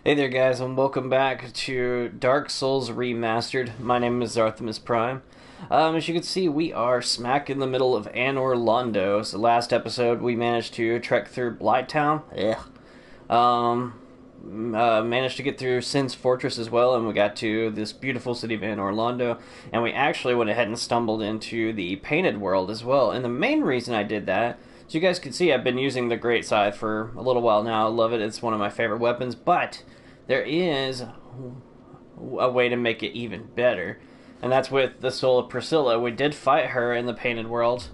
Hey there, guys, and welcome back to Dark Souls Remastered. My name is Artemis Prime. As you can see, we are smack in the middle of Anor Londo. So last episode, we managed to trek through Blighttown. Managed to get through Sin's Fortress as well, and we got to this beautiful city of Anor Londo. And we actually went ahead and stumbled into the Painted World as well. And the main reason I did that, as you guys can see, I've been using the Great Scythe for a little while now. I love it. It's one of my favorite weapons, but there is a way to make it even better, and that's with the Soul of Priscilla. We did fight her in the Painted World,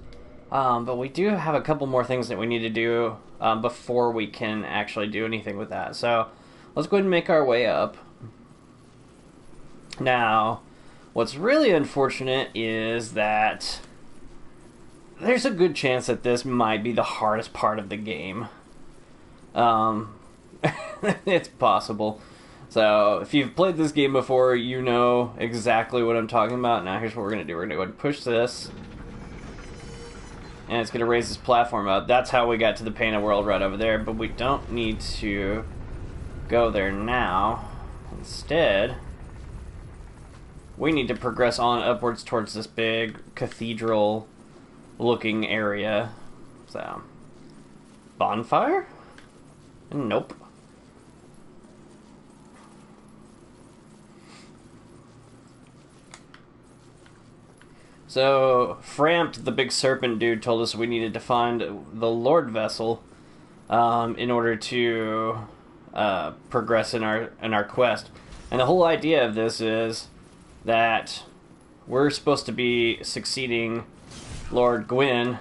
but we do have a couple more things that we need to do before we can actually do anything with that. So let's go ahead and make our way up. Now, what's really unfortunate is that there's a good chance that this might be the hardest part of the game. It's possible. So, if you've played this game before, you know exactly what I'm talking about. Now, here's what we're going to do. We're going to go ahead and push this. And it's going to raise this platform up. That's how we got to the Painted World right over there. But we don't need to go there now. Instead, we need to progress on upwards towards this big cathedral-looking area. So, bonfire? Nope. So, Frampt, the big serpent dude, told us we needed to find the Lord Vessel in order to progress in our quest. And the whole idea of this is that we're supposed to be succeeding Lord Gwyn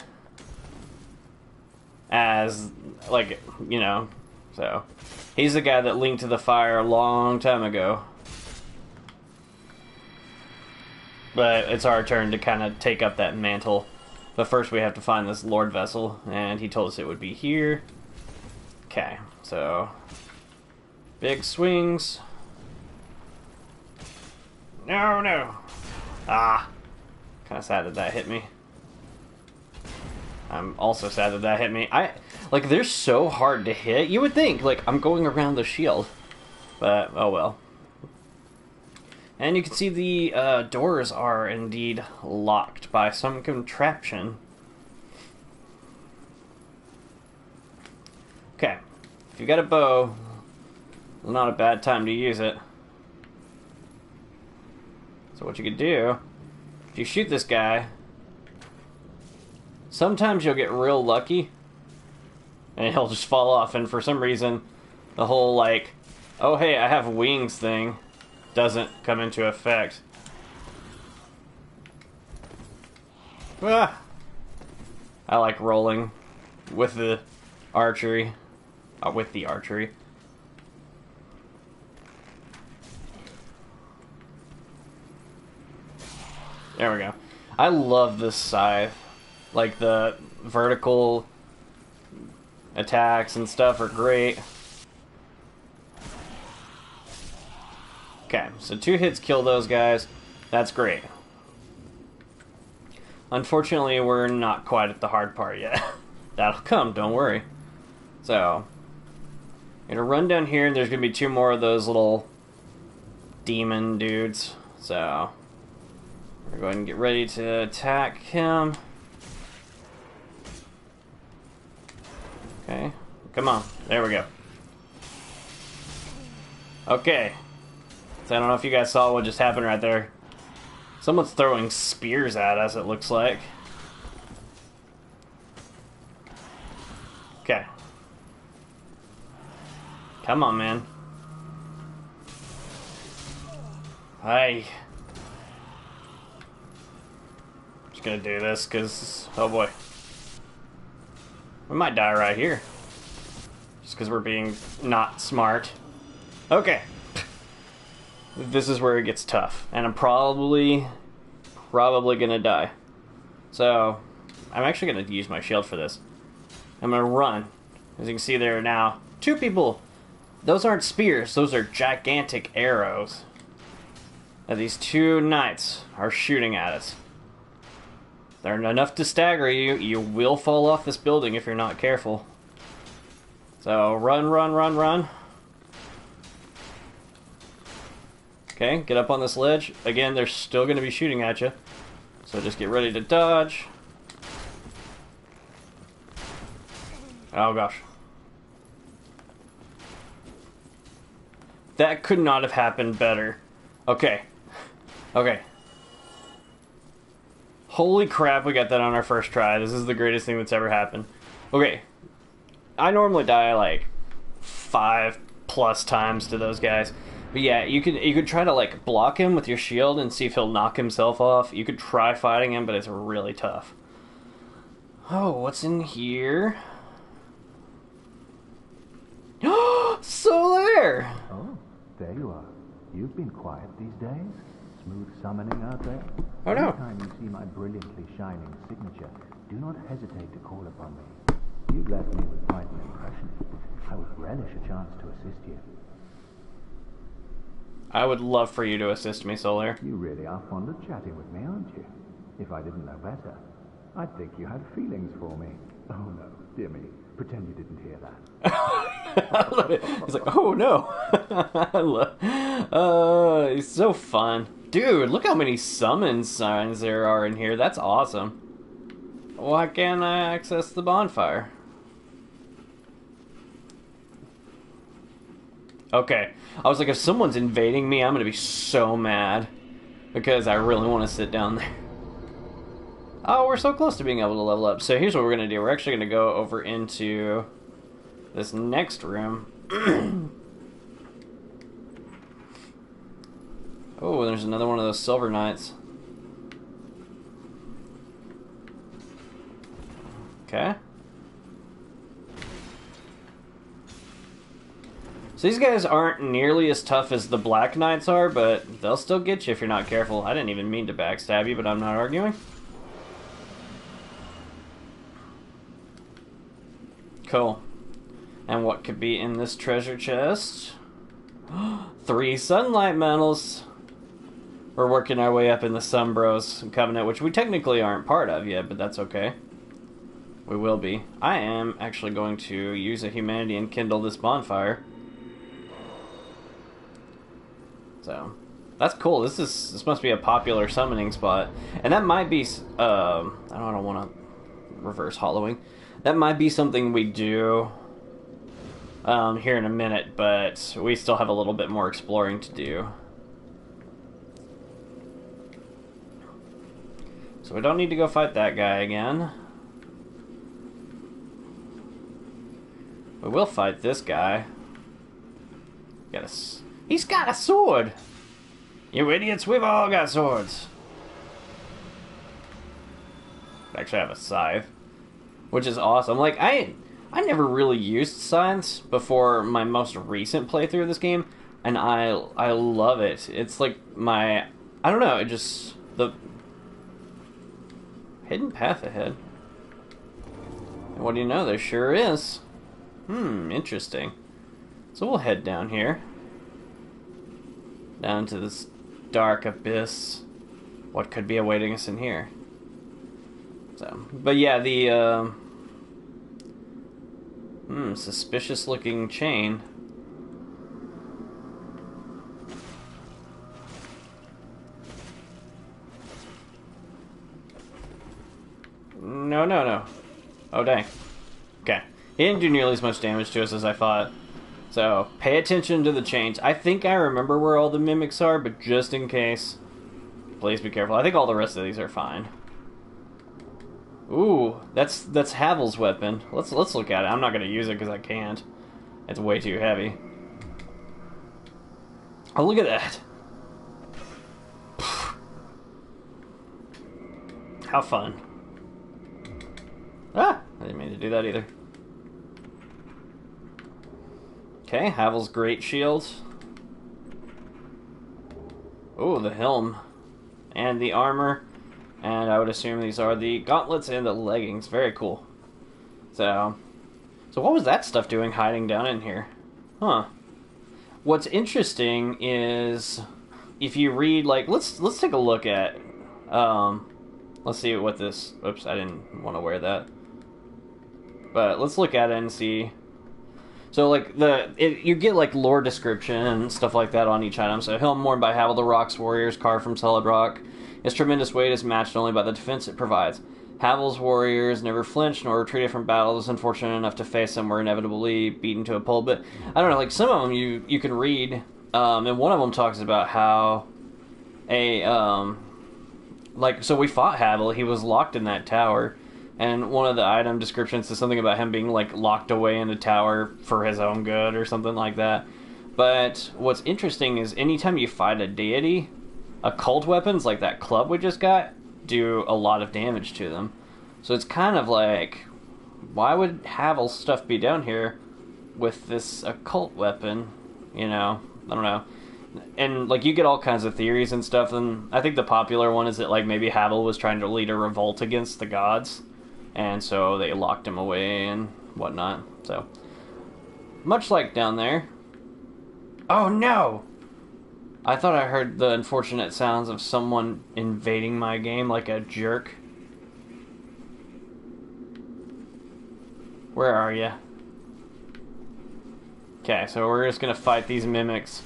as, like, you know, so he's the guy that linked to the fire a long time ago. But it's our turn to kind of take up that mantle. But first we have to find this Lord Vessel, and he told us it would be here. Okay, so big swings. No. Ah, kind of sad that that hit me. I'm also sad that that hit me. Like, they're so hard to hit. You would think, like, I'm going around the shield. But, oh well. And you can see the doors are indeed locked by some contraption. Okay. If you got a bow, not a bad time to use it. So what you could do, if you shoot this guy, sometimes you'll get real lucky, and he'll just fall off, and for some reason, the whole, like, oh hey, I have wings thing doesn't come into effect. Ah! I like rolling with the archery. With the archery. There we go. I love this scythe. Like, the vertical attacks and stuff are great. Okay, so 2 hits kill those guys. That's great. Unfortunately, we're not quite at the hard part yet. That'll come, don't worry. So, I'm gonna run down here, and there's gonna be 2 more of those little demon dudes. So, we're going to get ready to attack him. Okay, come on. There we go. Okay. So I don't know if you guys saw what just happened right there. Someone's throwing spears at us, it looks like. Okay. Come on, man. Hi. Just gonna do this, because, oh boy. We might die right here. Just because we're being not smart. Okay. This is where it gets tough. And I'm probably gonna die. So, I'm actually gonna use my shield for this. I'm gonna run. As you can see, there are now 2 people. Those aren't spears, those are gigantic arrows that these 2 knights are shooting at us. They're enough to stagger you. You will fall off this building if you're not careful. So, run. Okay, get up on this ledge. Again, they're still going to be shooting at you. So just get ready to dodge. Oh gosh. That could not have happened better. Okay. Okay. Holy crap, we got that on our first try. This is the greatest thing that's ever happened. Okay. I normally die like 5+ times to those guys. But yeah, you could try to like block him with your shield and see if he'll knock himself off. You could try fighting him, but it's really tough. Oh, what's in here? Solaire! Oh, there you are. You've been quiet these days. Smooth summoning out there. Oh no. Anytime you see my brilliantly shining signature, do not hesitate to call upon me. You've left me with quite an impression. I would relish a chance to assist you. I would love for you to assist me, Solaire. You really are fond of chatting with me, aren't you? If I didn't know better, I'd think you had feelings for me. Oh no, dear me. Pretend you didn't hear that. I love it. He's like, oh no. He's so fun. Dude, look how many summon signs there are in here. That's awesome. Why can't I access the bonfire? Okay. I was like, if someone's invading me, I'm going to be so mad. Because I really want to sit down there. Oh, we're so close to being able to level up. So here's what we're going to do. We're actually going to go over into this next room. Oh, there's another one of those silver knights. Okay. So these guys aren't nearly as tough as the black knights are, but they'll still get you if you're not careful. I didn't even mean to backstab you, but I'm not arguing. Cool. And what could be in this treasure chest? 3 sunlight medals. We're working our way up in the Sunbros Covenant, which we technically aren't part of yet, but that's okay. We will be. I am actually going to use a humanity and kindle this bonfire. So, that's cool. This must be a popular summoning spot. And that might be, I don't want to reverse hollowing. That might be something we do here in a minute, but we still have a little bit more exploring to do. So we don't need to go fight that guy again. We will fight this guy. He's got a sword! You idiots, we've all got swords. I actually have a scythe, which is awesome. Like, I never really used scythes before my most recent playthrough of this game, and I love it. It's like I don't know, it just, the hidden path ahead. And what do you know, there sure is. Interesting. So we'll head down here. Down to this dark abyss. What could be awaiting us in here? So, but yeah, the suspicious looking chain. No. Oh dang. Okay. He didn't do nearly as much damage to us as I thought. So, pay attention to the chains. I think I remember where all the mimics are, but just in case, please be careful. I think all the rest of these are fine. Ooh, that's Havel's weapon. Let's look at it. I'm not going to use it because I can't. It's way too heavy. Oh, look at that. How fun. Ah, I didn't mean to do that either. Okay, Havel's great shield. Oh, the helm. And the armor. And I would assume these are the gauntlets and the leggings. Very cool. So what was that stuff doing hiding down in here? Huh. What's interesting is if you read, like, let's take a look at, let's see what this, oops, I didn't want to wear that. But let's look at it and see. So like you get like lore description and stuff like that on each item. So helm worn by Havel the Rock's warriors, carved from solid rock. Its tremendous weight is matched only by the defense it provides. Havel's warriors never flinched nor retreated from battles, unfortunate enough to face them were inevitably beaten to a pulp. But I don't know, like some of them you can read, and one of them talks about how so we fought Havel. He was locked in that tower, and one of the item descriptions says something about him being like locked away in the tower for his own good or something like that. But what's interesting is anytime you fight a deity, occult weapons like that club we just got do a lot of damage to them. So it's kind of like, why would Havel's stuff be down here with this occult weapon? You know, I don't know. And like you get all kinds of theories and stuff, and I think the popular one is that like maybe Havel was trying to lead a revolt against the gods, and so they locked him away and whatnot. So much like down there. Oh no! I thought I heard the unfortunate sounds of someone invading my game like a jerk. Where are you? Okay, so we're just gonna fight these mimics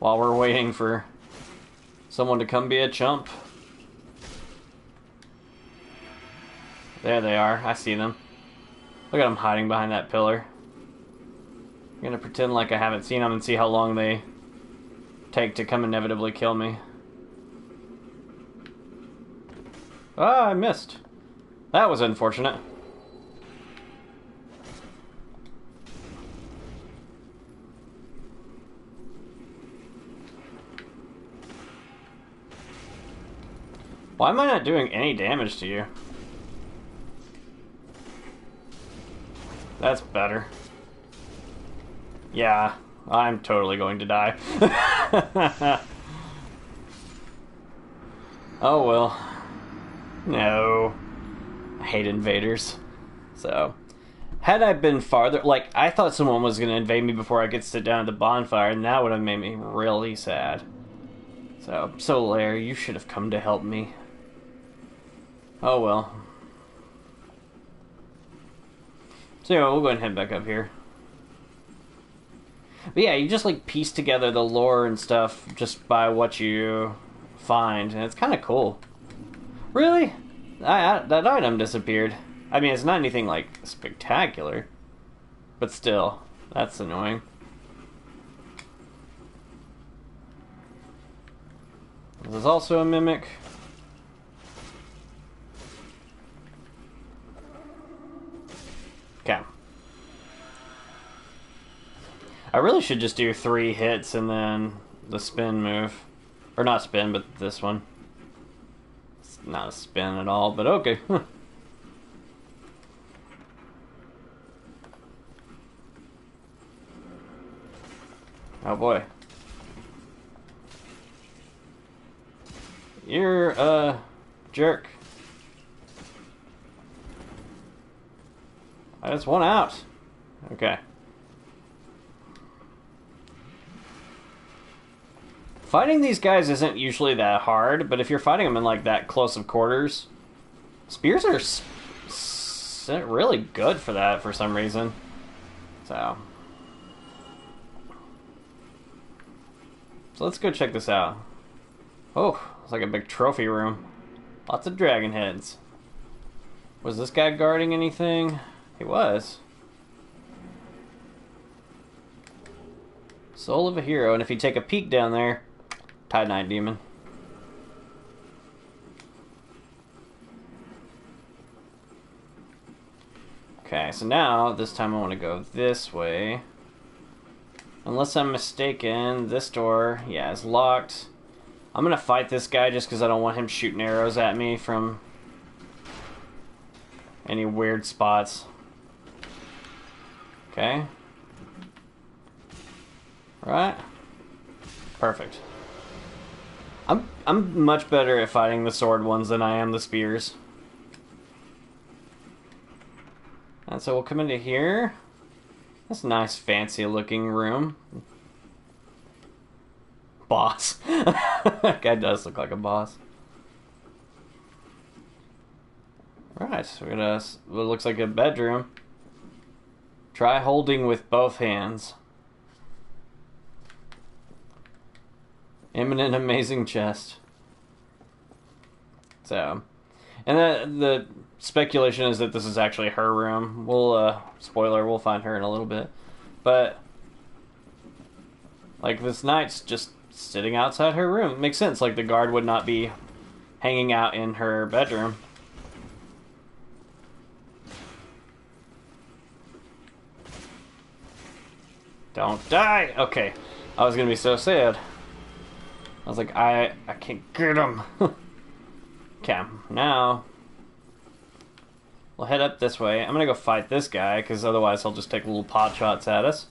while we're waiting for someone to come be a chump. There they are. I see them. Look at them hiding behind that pillar. I'm gonna pretend like I haven't seen them and see how long they take to come inevitably kill me. Ah, I missed. That was unfortunate. Why am I not doing any damage to you? That's better. Yeah, I'm totally going to die. Oh well. No. I hate invaders. So, had I been farther, like, I thought someone was going to invade me before I could sit down at the bonfire, and that would have made me really sad. So Larry, you should have come to help me. Oh well. So anyway, we'll go ahead and head back up here. But yeah, you just like piece together the lore and stuff just by what you find, and it's kind of cool. Really? That item disappeared. I mean, it's not anything like spectacular, but still, that's annoying. This is also a mimic. Okay. I really should just do 3 hits and then the spin move. Or not spin, but this one. It's not a spin at all, but okay. Oh boy. You're a jerk. I just won out. Okay. Fighting these guys isn't usually that hard, but if you're fighting them in like that close of quarters, spears are really good for that for some reason. So let's go check this out. Oh, it's like a big trophy room. Lots of dragon heads. Was this guy guarding anything? He was. Soul of a hero, and if you take a peek down there, Tide Knight Demon. Okay, so now, this time I want to go this way. Unless I'm mistaken, this door, yeah, is locked. I'm gonna fight this guy just because I don't want him shooting arrows at me from any weird spots. Okay. Right. Perfect. I'm much better at fighting the sword ones than I am the spears. And so we'll come into here. That's a nice fancy looking room. Boss. That guy does look like a boss. Alright, so we got what looks like a bedroom. Try holding with both hands. Imminent amazing chest. So, and the speculation is that this is actually her room. We'll, spoiler, we'll find her in a little bit. But, like, this knight's just sitting outside her room. It makes sense, like, the guard would not be hanging out in her bedroom. Don't die! Okay. I was gonna be so sad. I was like, I can't get him. Okay, now we'll head up this way. I'm gonna go fight this guy, because otherwise he'll just take little pot shots at us.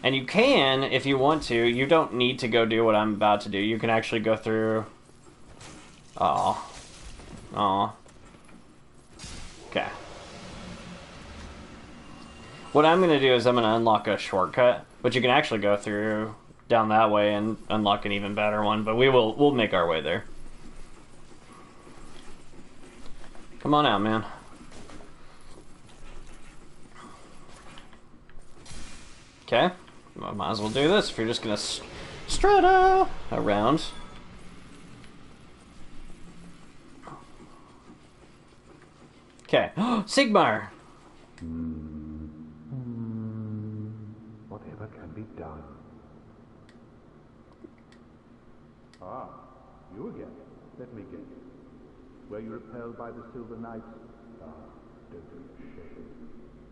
And you can, if you want to, you don't need to go do what I'm about to do. You can actually go through... Aw. Aw. Okay. What I'm gonna do is I'm gonna unlock a shortcut, which you can actually go through down that way and unlock an even better one, but we'll make our way there. Come on out, man. Okay. Might as well do this if you're just gonna strut around. Okay. Sigmar! Whatever can be done. Ah, you again. Let me guess. Were you repelled by the Silver Knights? Ah, don't be ashamed.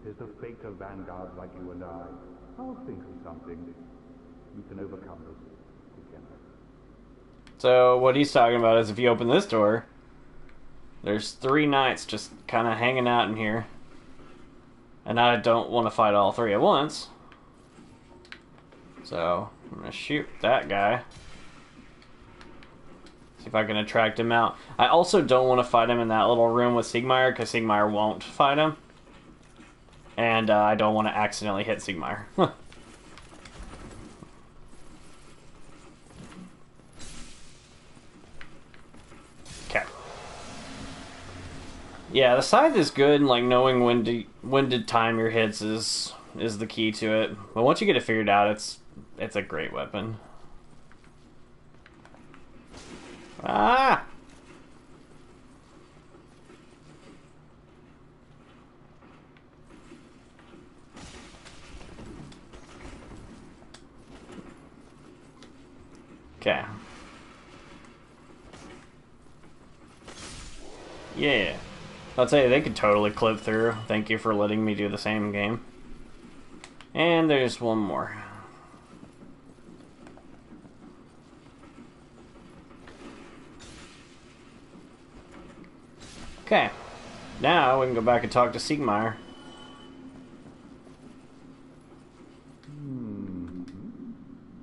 Tis the fate of vanguards like you and I. I'll think of something. You can overcome this together. So, what he's talking about is if you open this door, there's 3 knights just kind of hanging out in here. And I don't want to fight all 3 at once. So, I'm going to shoot that guy. See if I can attract him out. I also don't want to fight him in that little room with Sigmar, because Sigmar won't fight him. And I don't want to accidentally hit Sigmar. Okay. Yeah, the scythe is good, and like knowing when to time your hits is the key to it. But once you get it figured out, it's a great weapon. Ah! Okay. Yeah. I'll tell you, they could totally clip through. Thank you for letting me do the same game. And there's one more. Okay. Now we can go back and talk to Sigmar.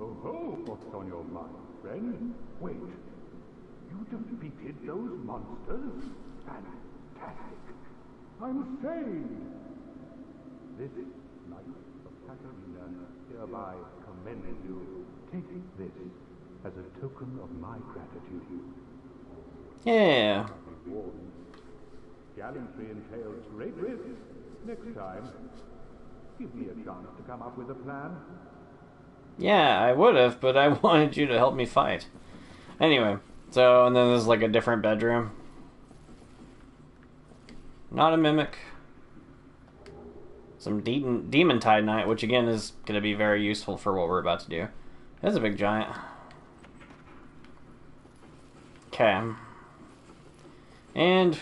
Oh, what's on your mind, friend? Wait. You defeated those monsters? Fantastic. I'm saved. This knight of Katarina hereby commends you. Take this as a token of my gratitude. Yeah. Gallantry entails great risks. Next time, give me a chance to come up with a plan. Yeah, I would have, but I wanted you to help me fight. Anyway, so, and then there's like a different bedroom. Not a mimic. Some demon tide knight, which again is going to be very useful for what we're about to do. That's a big giant. Okay. And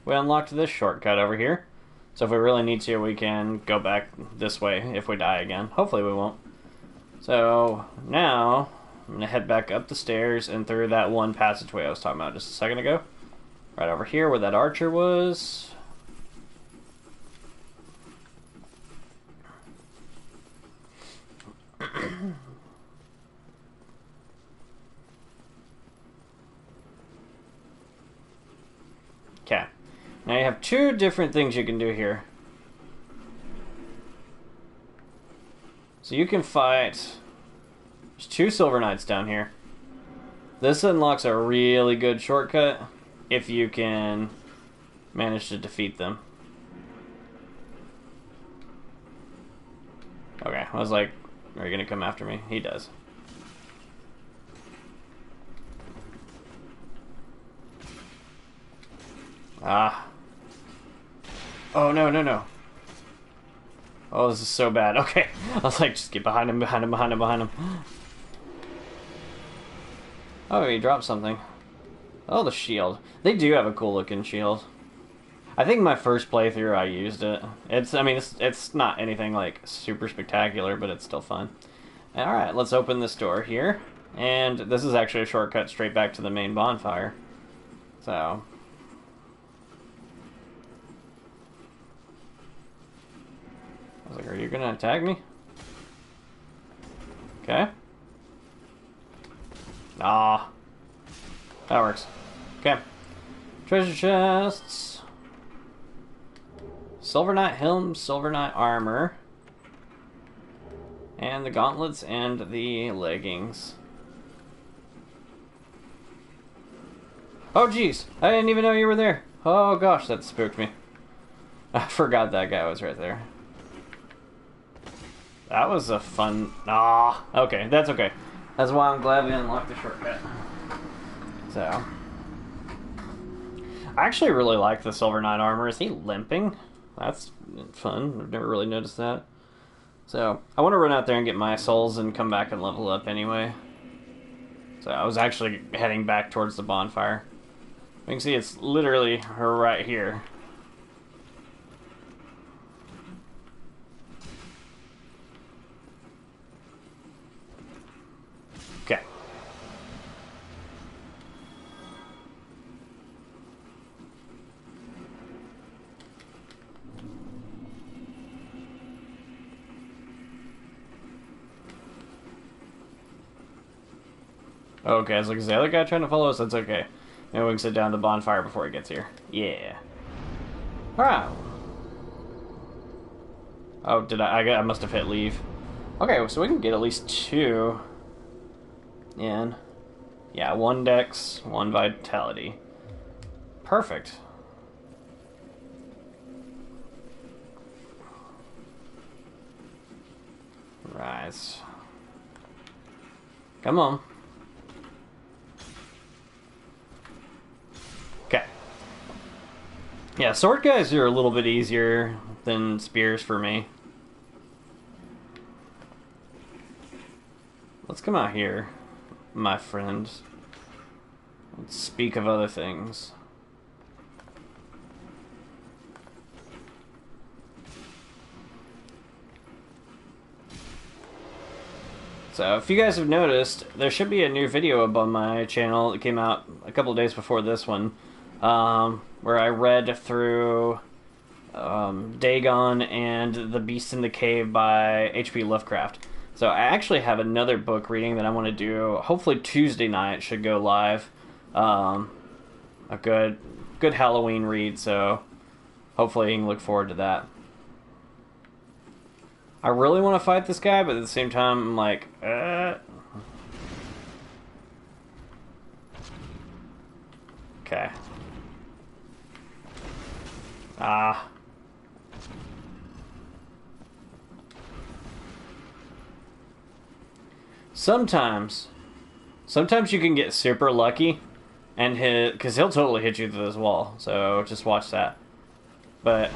we unlocked this shortcut over here. So if we really need to, we can go back this way if we die again. Hopefully we won't. So now I'm going to head back up the stairs and through that one passageway I was talking about just a second ago. Right over here where that archer was. Okay. Now you have 2 different things you can do here. So you can fight... There's 2 Silver Knights down here. This unlocks a really good shortcut if you can manage to defeat them. Okay, I was like, are you gonna come after me? He does. Ah. Oh, no, no, no. Oh, this is so bad. Okay. I was like, just get behind him, behind him, behind him, behind him. Oh, he dropped something. Oh, the shield. They do have a cool looking shield. I think my first playthrough I used it. I mean, it's not anything like super spectacular, but it's still fun. Alright, let's open this door here. And this is actually a shortcut straight back to the main bonfire. So... I was like, are you gonna attack me? Okay. Ah. That works. Okay. Treasure chests. Silver Knight helm, Silver Knight armor. And the gauntlets and the leggings. Oh jeez, I didn't even know you were there. Oh gosh, that spooked me. I forgot that guy was right there. That was a fun... Ah, okay, that's okay. That's why I'm glad we unlocked the shortcut. So... I actually really like the Silver Knight armor. Is he limping? That's fun. I've never really noticed that. So, I want to run out there and get my souls and come back and level up anyway. So, I was actually heading back towards the bonfire. You can see it's literally right here. Okay. Okay, I was like, is the other guy trying to follow us? That's okay. Maybe we can sit down at the bonfire before he gets here. Yeah. Alright. Oh, did I must have hit leave. Okay, so we can get at least 2 in. Yeah, 1 dex, 1 vitality. Perfect. Right. Come on. Okay. Yeah, sword guys are a little bit easier than spears for me. Let's come out here, my friends. Let's speak of other things. So, if you guys have noticed, there should be a new video up on my channel that came out a couple days before this one, where I read through Dagon and The Beast in the Cave by H.P. Lovecraft. So I actually have another book reading that I want to do. Hopefully Tuesday night should go live. A good Halloween read, so hopefully you can look forward to that. I really want to fight this guy, but at the same time, I'm like, Okay. Ah. Sometimes you can get super lucky and hit, because he'll totally hit you through this wall, so just watch that. But,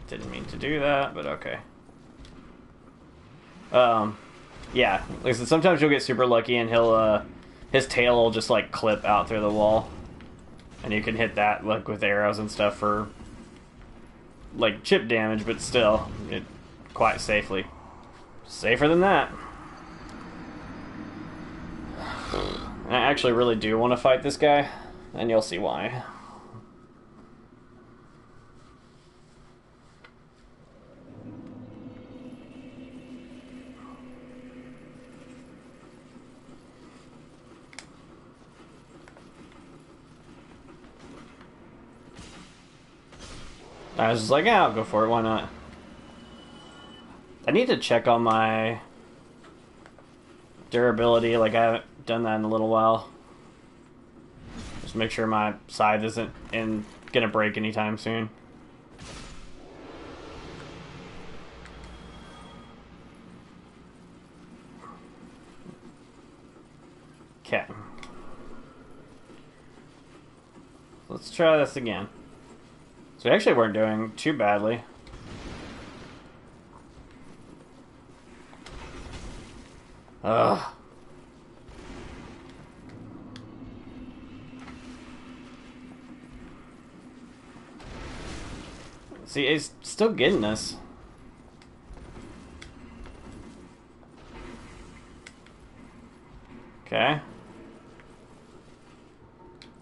didn't mean to do that, but okay. Yeah, like I said, sometimes you'll get super lucky and he'll, his tail will just, like, clip out through the wall. And you can hit that, like, with arrows and stuff for, like, chip damage, but still, quite safely. Safer than that. I actually really do want to fight this guy, and you'll see why. I was just like, yeah, I'll go for it, why not? I need to check on my durability, like I haven't done that in a little while. Just make sure my scythe isn't gonna break anytime soon. Okay. Let's try this again. So we actually weren't doing too badly. Ugh. See, he's still getting us. Okay. I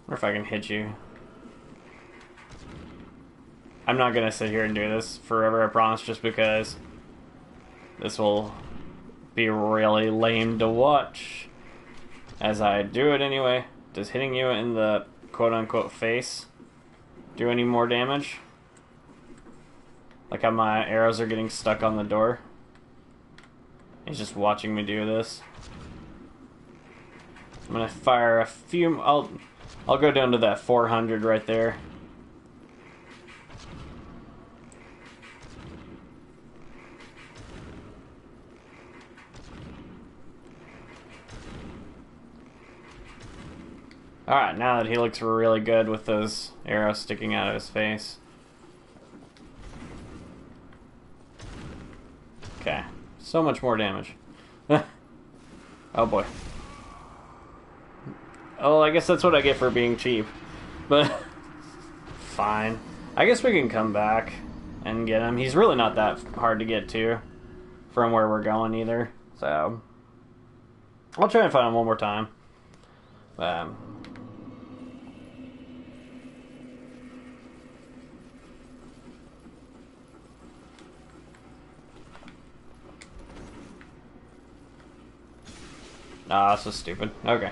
wonder if I can hit you. I'm not gonna sit here and do this forever, I promise, just because this will be really lame to watch as I do it anyway. Does hitting you in the quote-unquote face do any more damage? Like how my arrows are getting stuck on the door. He's just watching me do this. I'm gonna fire a few. I'll go down to that 400 right there. Alright, now that he looks really good with those arrows sticking out of his face. Okay, so much more damage. Oh boy. Oh, I guess that's what I get for being cheap. But, fine. I guess we can come back and get him. He's really not that hard to get to from where we're going either. So, I'll try and find him one more time. Ah, this is stupid. Okay.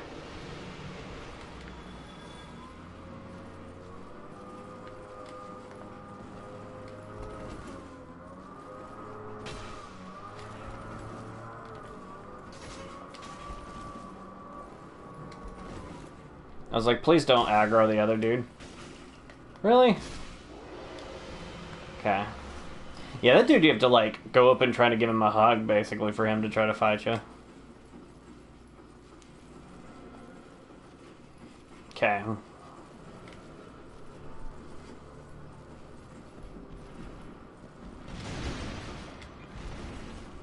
I was like, please don't aggro the other dude. Really? Okay. Yeah, that dude you have to, like, go up and try to give him a hug, basically, for him to try to fight you. Okay.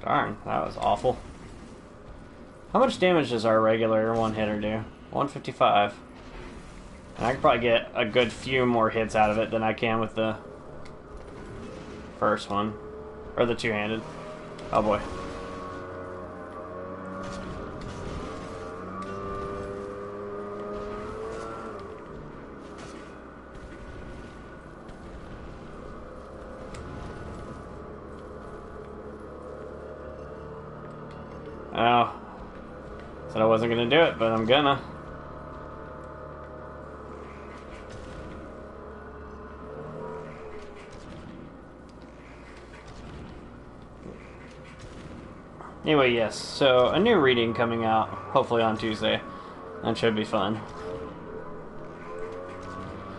Darn, that was awful. How much damage does our regular one-hitter do? 155. And I could probably get a good few more hits out of it than I can with the first one. Or the two-handed. Oh boy. Oh. Said I wasn't gonna do it, but I'm gonna. Anyway, yes, so a new reading coming out, hopefully on Tuesday. That should be fun.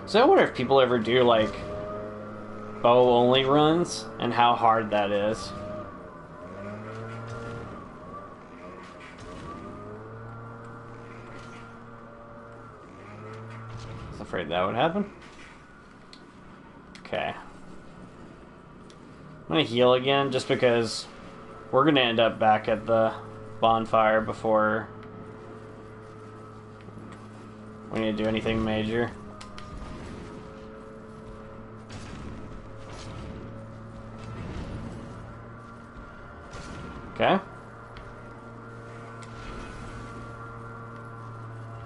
So I wonder if people ever do, like, bow-only runs, and how hard that is. I was afraid that would happen. Okay. I'm gonna heal again, just because we're gonna end up back at the bonfire before we need to do anything major. Okay. I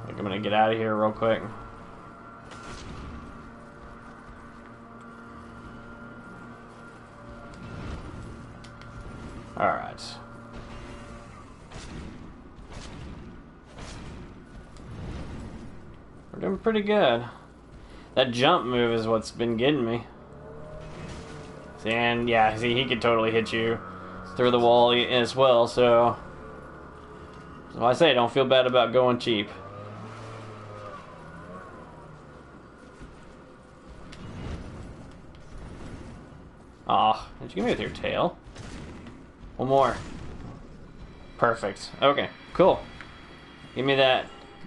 think I'm gonna get out of here real quick. Alright. We're doing pretty good. That jump move is what's been getting me. And yeah, see, he could totally hit you through the wall as well, so I say, don't feel bad about going cheap. Aw, did you give me with your tail? One more. Perfect. Okay, cool. Give me that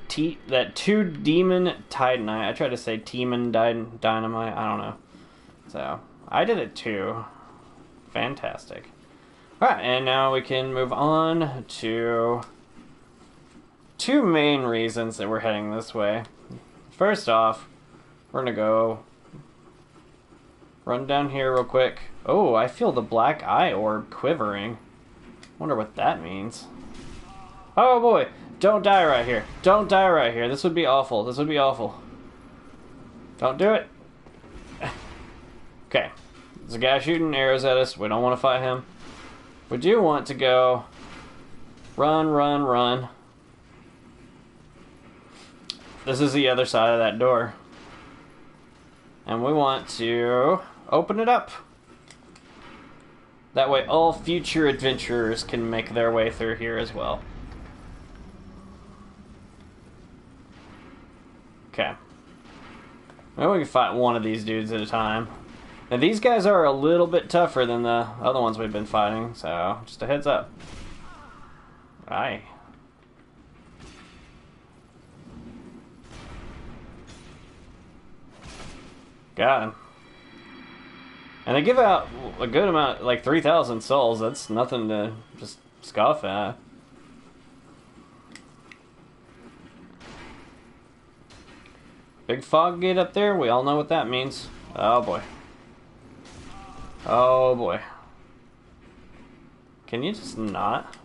two demon titanite. I tried to say demon dynamite. I don't know. So I did it too. Fantastic. All right, and now we can move on to two main reasons that we're heading this way. First off, we're gonna go run down here real quick. Oh, I feel the black eye orb quivering. Wonder what that means. Oh boy, don't die right here. Don't die right here. This would be awful. This would be awful. Don't do it. Okay, there's a guy shooting arrows at us. We don't want to fight him. We do want to go run, run, run. This is the other side of that door. And we want to open it up. That way all future adventurers can make their way through here as well. Okay. Well, we can fight one of these dudes at a time. Now these guys are a little bit tougher than the other ones we've been fighting, so just a heads up. Aye. Got him. And they give out a good amount, like 3,000 souls. That's nothing to just scoff at. Big fog gate up there. We all know what that means. Oh boy. Oh boy. Can you just not?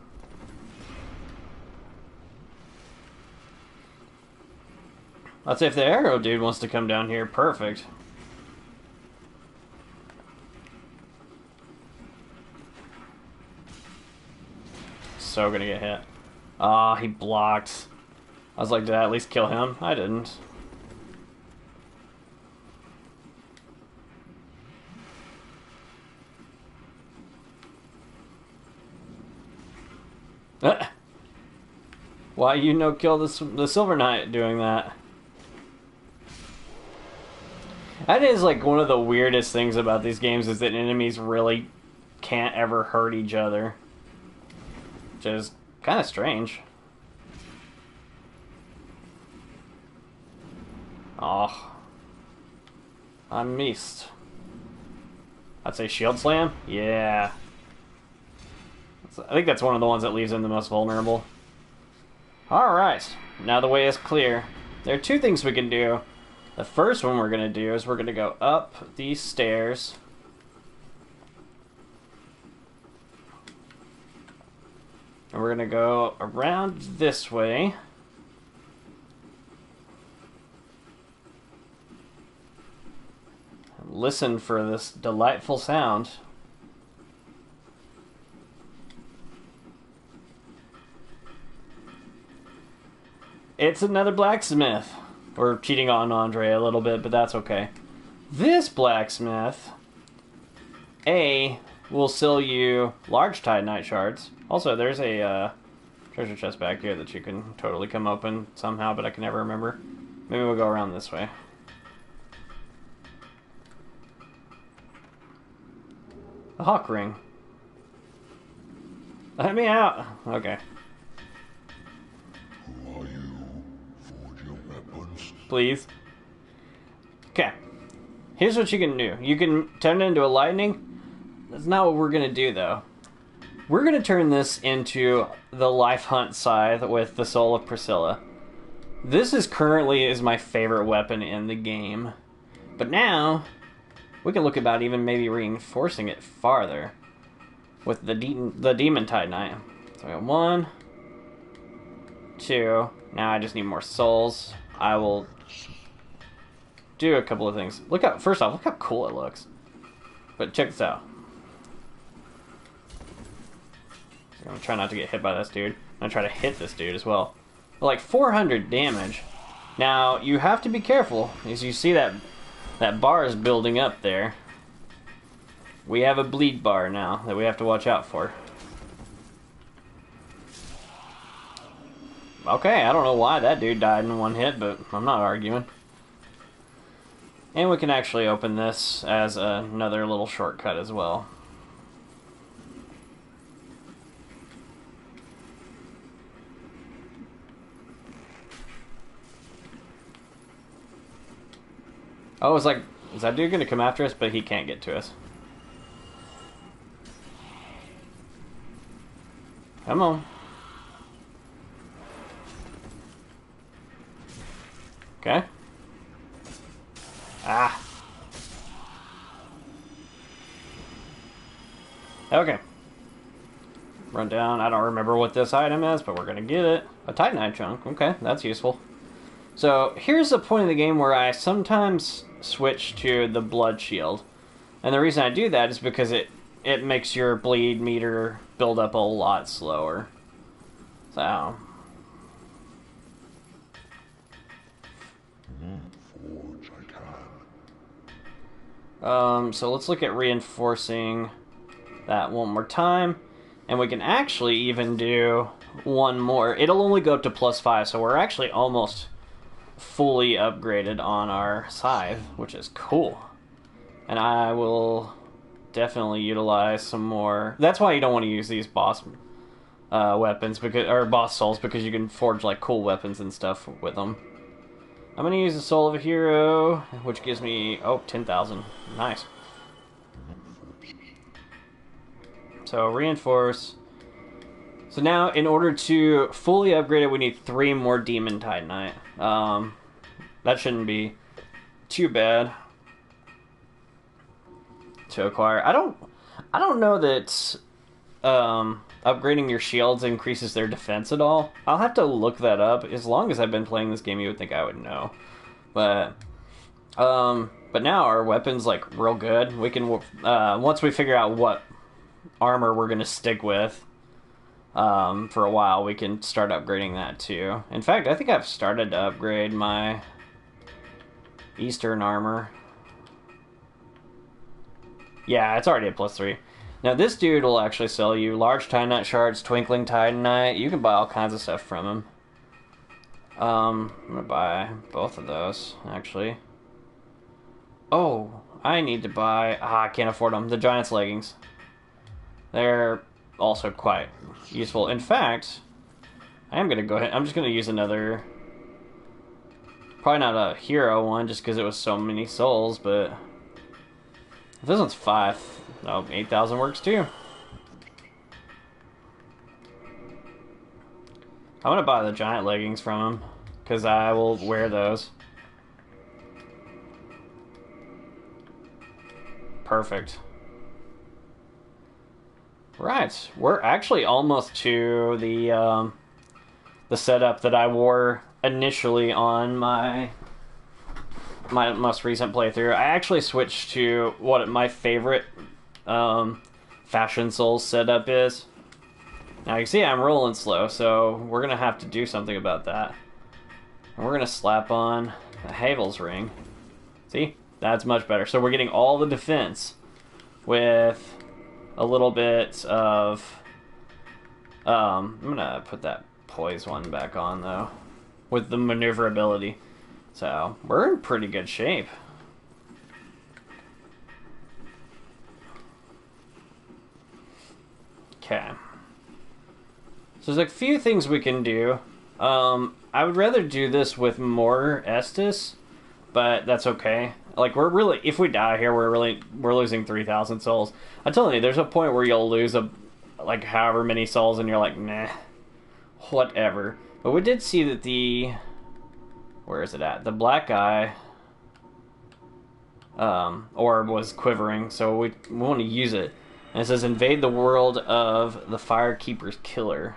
Let's say if the arrow dude wants to come down here, perfect. So gonna get hit. Ah, he blocked. I was like, did I at least kill him? I didn't. Why you no kill the Silver Knight doing that? That is like one of the weirdest things about these games is that enemies really can't ever hurt each other. Which is kind of strange. Oh. I missed. I'd say Shield Slam? Yeah. I think that's one of the ones that leaves him the most vulnerable. Alright. Now the way is clear. There are two things we can do. The first one we're going to do is we're going to go up these stairs. And we're going to go around this way. And listen for this delightful sound. It's another blacksmith. We're cheating on Andre a little bit, but that's okay. This blacksmith, will sell you large titanite shards. Also, there's a treasure chest back here that you can totally come open somehow, but I can never remember. Maybe we'll go around this way. A hawk ring. Let me out. Okay. Who are you? Forge your weapons. Please. Okay. Here's what you can do. You can turn it into a lightning. That's not what we're going to do, though. We're going to turn this into the life hunt scythe with the soul of Priscilla. This is currently my favorite weapon in the game. But now, we can look about even maybe reinforcing it farther with the demon titanite. So I got 1, 2. Now I just need more souls. I will do a couple of things. First off, look how cool it looks. But check this out. I'm gonna try not to get hit by this dude. I'm gonna try to hit this dude as well. But like 400 damage. Now you have to be careful, as you see that bar is building up there. We have a bleed bar now that we have to watch out for. Okay, I don't know why that dude died in one hit, but I'm not arguing. And we can actually open this as another little shortcut as well. Oh, it's like, is that dude gonna come after us? But he can't get to us. Come on. Okay. Ah. Okay. Run down. I don't remember what this item is, but we're gonna get it. A Titanite chunk. Okay, that's useful. So, here's a point in the game where I sometimes switch to the blood shield. And the reason I do that is because it makes your bleed meter build up a lot slower. So... Forge, I can. so let's look at reinforcing that one more time. And we can actually even do one more. It'll only go up to +5, so we're actually almost fully upgraded on our scythe, which is cool. And I will definitely utilize some more. That's why you don't want to use these boss weapons, or boss souls, because you can forge like cool weapons and stuff with them. I'm going to use the Soul of a Hero, which gives me, 10,000. Nice. So, reinforce. So now, in order to fully upgrade it, we need 3 more Demon Titanite. That shouldn't be too bad to acquire. I don't know that upgrading your shields increases their defense at all. I'll have to look that up. As long as I've been playing this game, you would think I would know. But now our weapon's like real good. We can once we figure out what armor we're gonna stick with for a while, we can start upgrading that too. In fact, I think I've started to upgrade my Eastern armor. Yeah, it's already a +3. Now this dude will actually sell you large Titanite shards, twinkling Titanite. You can buy all kinds of stuff from him. I'm gonna buy both of those, actually. Oh, I need to buy... I can't afford them. The Giant's leggings. They're also quite useful. In fact, I am gonna go ahead... I'm just gonna use another... Probably not a hero one, just because it was so many souls, but... If this one's 5... No, 8,000 works too. I'm gonna buy the giant leggings from him, because I will wear those. Perfect. Right, we're actually almost to the setup that I wore initially on my most recent playthrough. I actually switched to what my favorite Fashion Souls setup is. Now you can see I'm rolling slow, so we're gonna have to do something about that. And we're gonna slap on a Havel's ring. See? That's much better. So we're getting all the defense with a little bit of... I'm gonna put that poise one back on though, with the maneuverability. So we're in pretty good shape. Okay. So there's a few things we can do. I would rather do this with more Estus, but that's okay. Like, we're really, if we die here, we're losing 3,000 souls. I'm telling you, there's a point where you'll lose like however many souls, and you're like, nah, whatever. But we did see that where is it at? The black eye orb was quivering, so we want to use it. And it says, invade the world of the Firekeeper's Killer.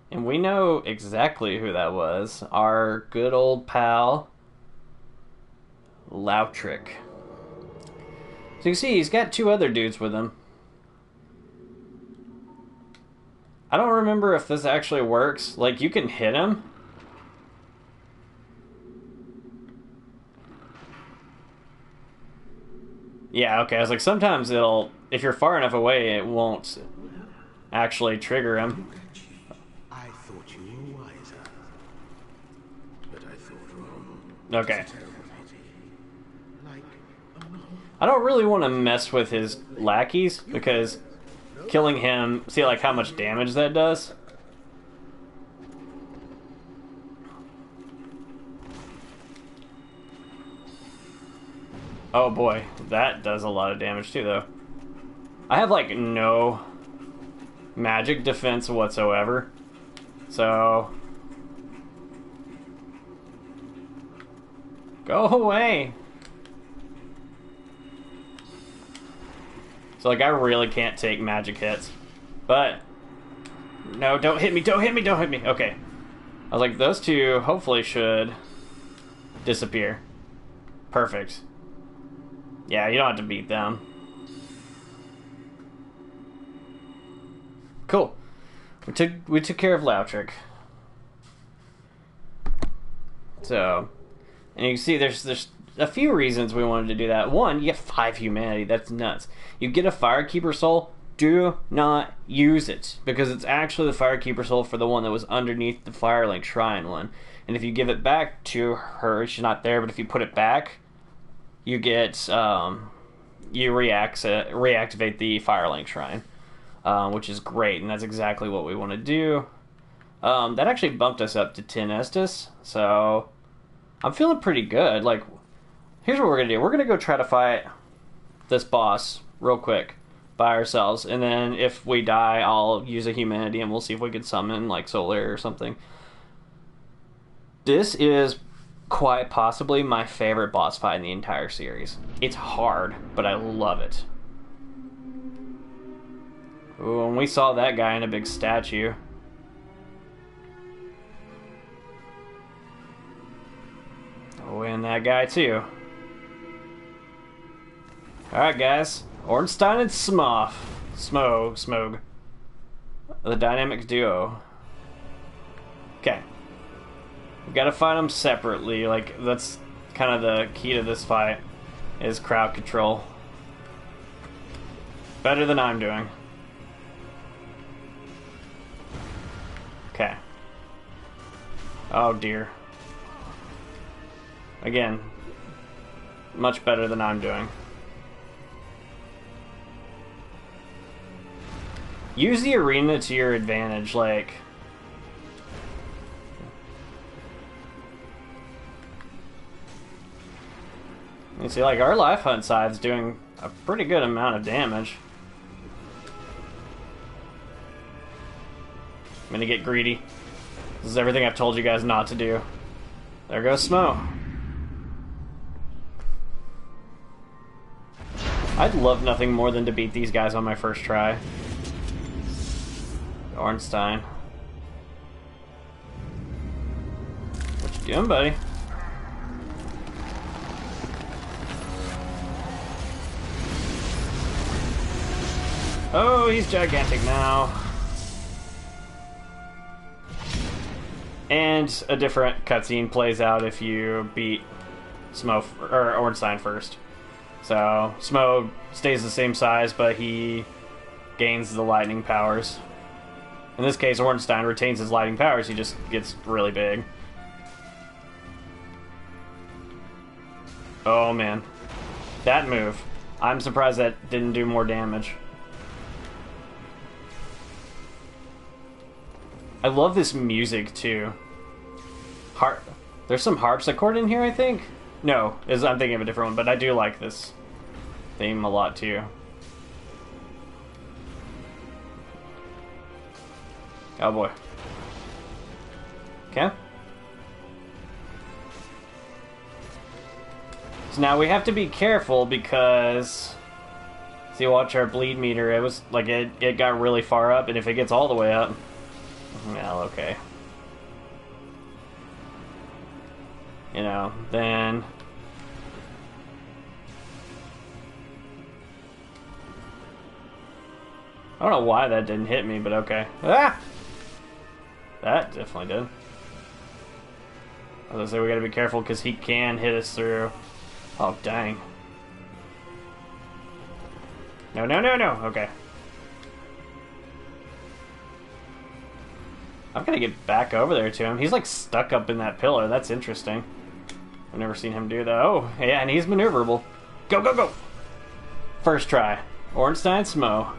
And we know exactly who that was. Our good old pal, Lautrick. So you can see, he's got 2 other dudes with him. I don't remember if this actually works. Like, you can hit him. Yeah, okay, I was like, sometimes it'll... If you're far enough away, it won't actually trigger him. I thought you were wiser, but I thought wrong. Okay. Like I don't really want to mess with his lackeys, because killing him... See, like, how much damage that does? Oh boy, that does a lot of damage too, though. I have, like, no magic defense whatsoever. So... go away! So, like, I really can't take magic hits. But... no, don't hit me, don't hit me, don't hit me! Okay. I was like, those two hopefully should disappear. Perfect. Yeah, you don't have to beat them. Cool. We took care of Lautric. So, and you can see there's a few reasons we wanted to do that. One, you get 5 humanity. That's nuts. You get a Firekeeper soul. Do not use it, because it's actually the Firekeeper soul for the one that was underneath the Firelink Shrine one. And if you give it back to her, she's not there, but if you put it back, you get, you reactivate the Firelink Shrine, which is great, and that's exactly what we want to do. That actually bumped us up to 10 Estus, so I'm feeling pretty good. Like, here's what we're going to do. We're going to go try to fight this boss real quick by ourselves, and then if we die, I'll use a humanity, and we'll see if we can summon, like, Solar or something. This is quite possibly my favorite boss fight in the entire series. It's hard, but I love it. Ooh, and we saw that guy in a big statue. Oh, and that guy too. Alright, guys. Ornstein and Smough. Smough. The dynamic duo. Okay. We gotta fight them separately. Like, that's kind of the key to this fight, is crowd control. Better than I'm doing. Okay. Oh dear. Again, much better than I'm doing. Use the arena to your advantage, like... you see, like, our life hunt side's doing a pretty good amount of damage. I'm gonna get greedy. This is everything I've told you guys not to do. There goes Smough. I'd love nothing more than to beat these guys on my first try. Ornstein. What you doing, buddy? Oh, he's gigantic now. And a different cutscene plays out if you beat Smough or Ornstein first. So Smough stays the same size, but he gains the lightning powers. In this case, Ornstein retains his lightning powers. He just gets really big. Oh man, that move! I'm surprised that didn't do more damage. I love this music too. There's some harpsichord in here, I think? No, I'm thinking of a different one, but I do like this theme a lot too. Oh boy. Okay. So now we have to be careful because... see, watch our bleed meter. It was like it got really far up, and if it gets all the way up... well, okay. You know, then... I don't know why that didn't hit me, but okay. Ah! That definitely did. I was gonna say we gotta be careful because he can hit us through. Oh, dang. No, no, no, no! Okay. I've gotta get back over there to him. He's like stuck up in that pillar. That's interesting. I've never seen him do that. Oh, yeah, and he's maneuverable. Go, go, go! First try. Ornstein Smough.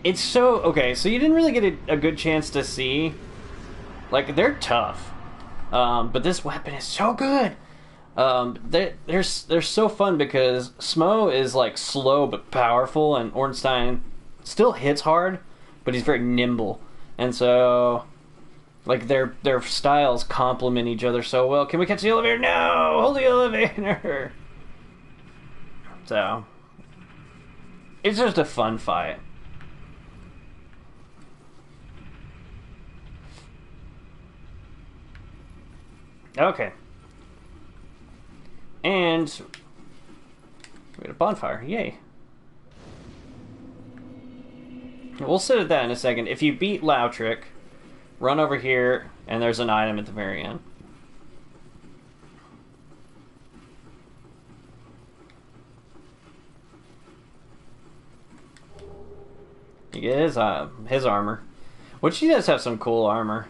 It's so... okay, so you didn't really get a good chance to see... like, they're tough. But this weapon is so good! They're so fun because Smough is like slow but powerful, and Ornstein still hits hard, but he's very nimble, and so like their styles complement each other so well. Can we catch the elevator? No, hold the elevator. So it's just a fun fight. Okay. And we got a bonfire. Yay. We'll sit at that in a second. If you beat Lautrick, run over here, and there's an item at the very end. You get his armor. Which he does have some cool armor.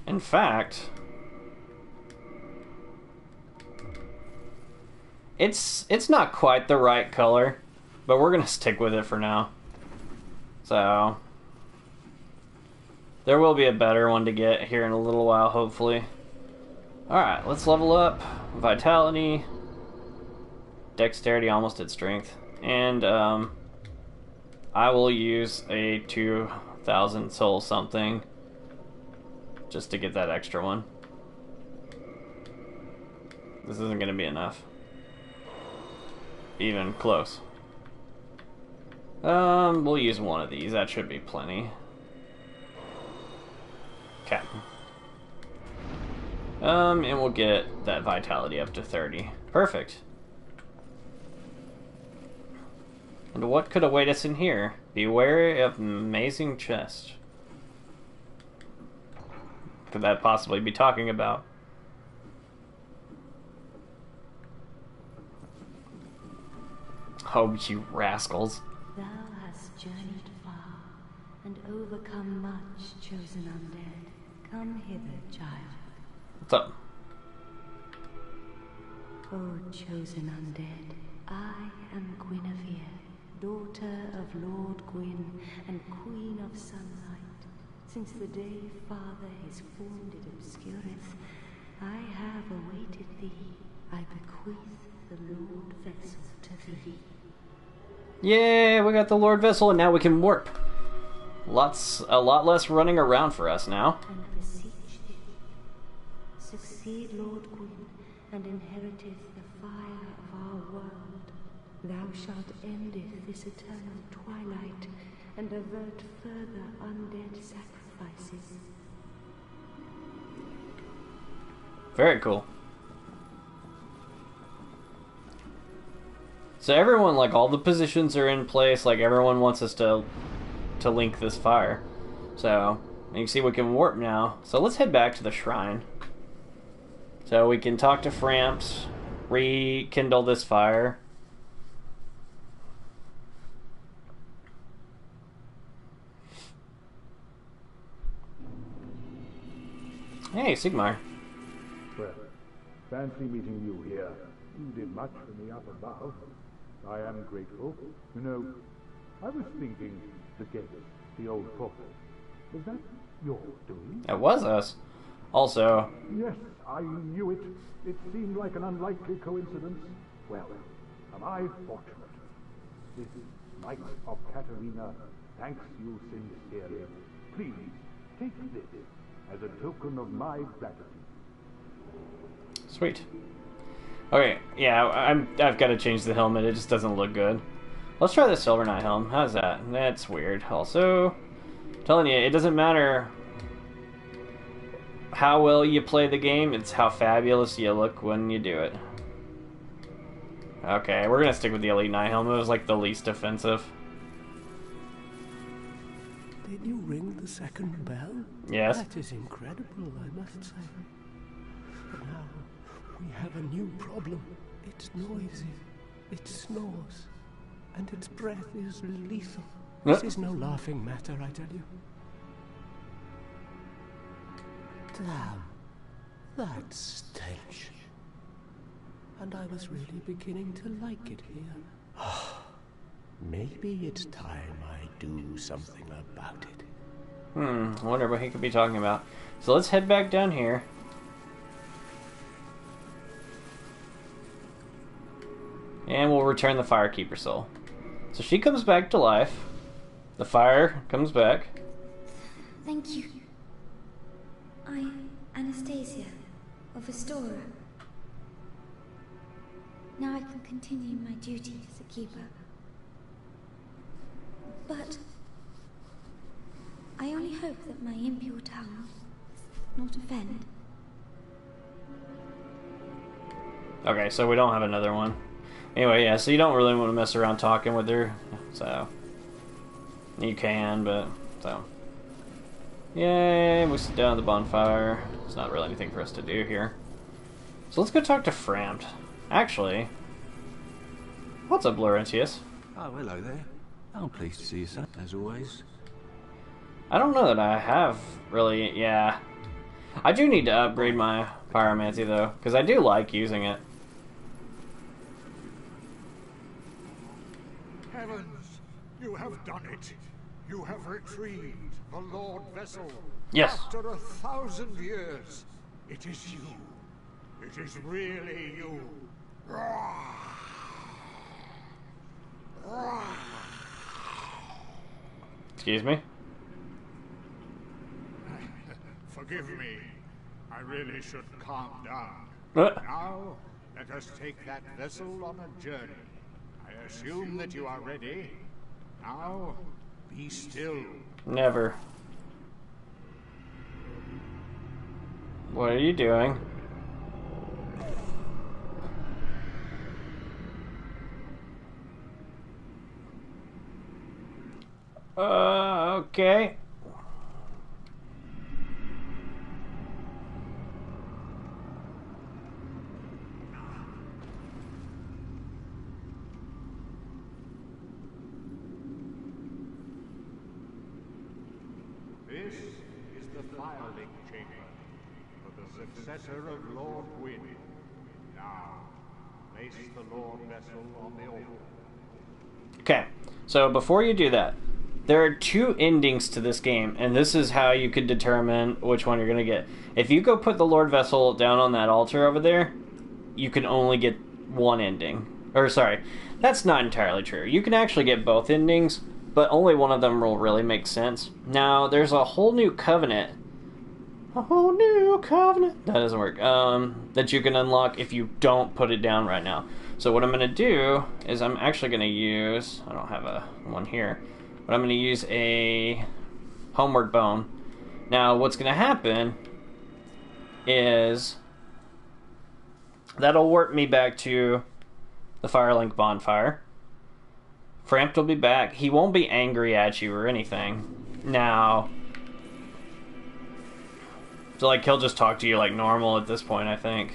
In fact, it's not quite the right color, but we're gonna stick with it for now. So there will be a better one to get here in a little while, hopefully. Alright, let's level up. Vitality, Dexterity, almost at Strength. And I will use a 2,000 soul something just to get that extra one. This isn't going to be enough. Even close. We'll use one of these. That should be plenty. Okay. And we'll get that vitality up to 30. Perfect. And what could await us in here? Beware of amazing chest. Could that possibly be talking about? Oh, you rascals. Thou hast journeyed far, and overcome much, chosen undead. Come hither, child. What's up? O chosen undead, I am Guinevere, daughter of Lord Gwyn and Queen of Sunlight. Since the day Father his form did obscureth, I have awaited thee. I bequeath the Lord Vessel to thee. Yay, we got the Lord Vessel, and now we can warp. A lot less running around for us now. And beseech thee, succeed Lord Gwyn, and inheriteth the fire of our world. Thou shalt endeth this eternal twilight, and avert further undead sacrifices. Very cool. So everyone, like, all the positions are in place. Like, everyone wants us to link this fire. So you can see we can warp now. So let's head back to the shrine. So we can talk to Framps, rekindle this fire. Hey, Sigmar. Well, fancy meeting you here. You did much for me up above. I am grateful. You know, I was thinking the gate, the old fortress. Was that your doing? It was us. Also, Yes, I knew it. It seemed like an unlikely coincidence. Well, am I fortunate? This Knight of Katarina thanks you sincerely. Please, take this as a token of my gratitude. sweet. Okay, yeah, I've got to change the helmet. It just doesn't look good. Let's try the Silver Knight helm. How's that? That's weird. Also, telling you, it doesn't matter how well you play the game. It's how fabulous you look when you do it. Okay, we're gonna stick with the Elite Knight helm. It was like the least offensive. Did you ring the second bell? Yes. That is incredible, I must say. But now we have a new problem. It's noisy, it snores, and its breath is lethal. This is no laughing matter, I tell you. Damn, that stench. And I was really beginning to like it here. Maybe it's time I do something about it. I wonder what he could be talking about. So let's head back down here. And we'll return the Firekeeper soul. So she comes back to life. The fire comes back. Thank you. I'm Anastasia, of Astoria. Now I can continue my duty as a keeper. But I only hope that my impure tongue does not offend. Okay, so we don't have another one. Anyway, yeah, so you don't really want to mess around talking with her. So you can, but so. Yay, we sit down at the bonfire. There's not really anything for us to do here. So let's go talk to Frampt. Actually, what's up, Laurentius? Oh, hello there. I'm pleased to see you, son, as always. I don't know that I have really, yeah. I do need to upgrade my pyromancy, though, because I do like using it. Heavens, you have done it. You have retrieved the Lord Vessel. Yes. After 1,000 years, it is you. It is really you. Excuse me? Forgive me. I really should calm down. What? Now, let us take that vessel on a journey. I assume that you are ready. Now, be still. Never. What are you doing? Okay. This is the firelink chamber for the successor of Lord Gwyn. Now, place the Lord Vessel on the altar. Okay, so before you do that, there are two endings to this game, and this is how you could determine which one you're going to get. If you go put the Lord Vessel down on that altar over there, you can only get one ending. Or, sorry, that's not entirely true. You can actually get both endings, but only one of them will really make sense. Now, there's a whole new covenant. A whole new covenant. That doesn't work. That you can unlock if you don't put it down right now. So what I'm going to do is I'm actually going to use... I don't have one here. But I'm going to use a homeward bone. Now, what's going to happen is that'll warp me back to the Firelink bonfire. Frampt will be back. He won't be angry at you or anything. Now, so like he'll just talk to you like normal at this point, I think.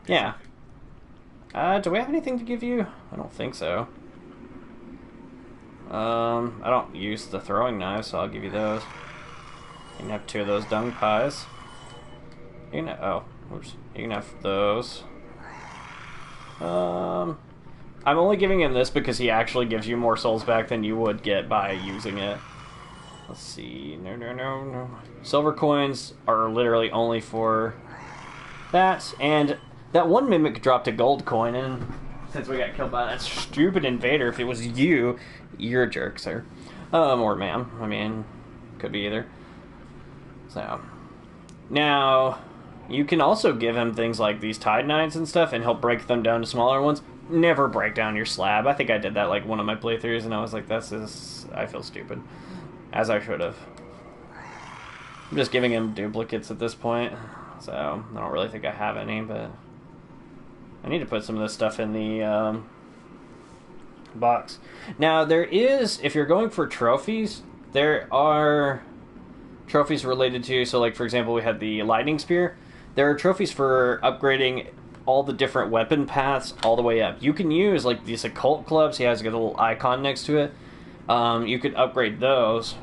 Yeah. Do we have anything to give you? I don't think so. I don't use the throwing knives, so I'll give you those. You can have 2 of those dung pies. You can have, oops. You can have those. I'm only giving him this because he actually gives you more souls back than you would get by using it. Let's see. No. Silver coins are literally only for that, and that one mimic dropped a gold coin, and since we got killed by that stupid invader, if it was you, you're a jerk, sir. Or ma'am. I mean, could be either. So, now, you can also give him things like these tide knives and stuff, and he'll break them down to smaller ones. Never break down your slab. I think I did that like one of my playthroughs, and I was like, I feel stupid. As I should have. I'm just giving him duplicates at this point, so I don't really think I have any, but I need to put some of this stuff in the box. Now, there is, if you're going for trophies, there are trophies related to, so like for example, we had the lightning spear. There are trophies for upgrading all the different weapon paths all the way up. You can use like these occult clubs. He has a little icon next to it. You could upgrade those,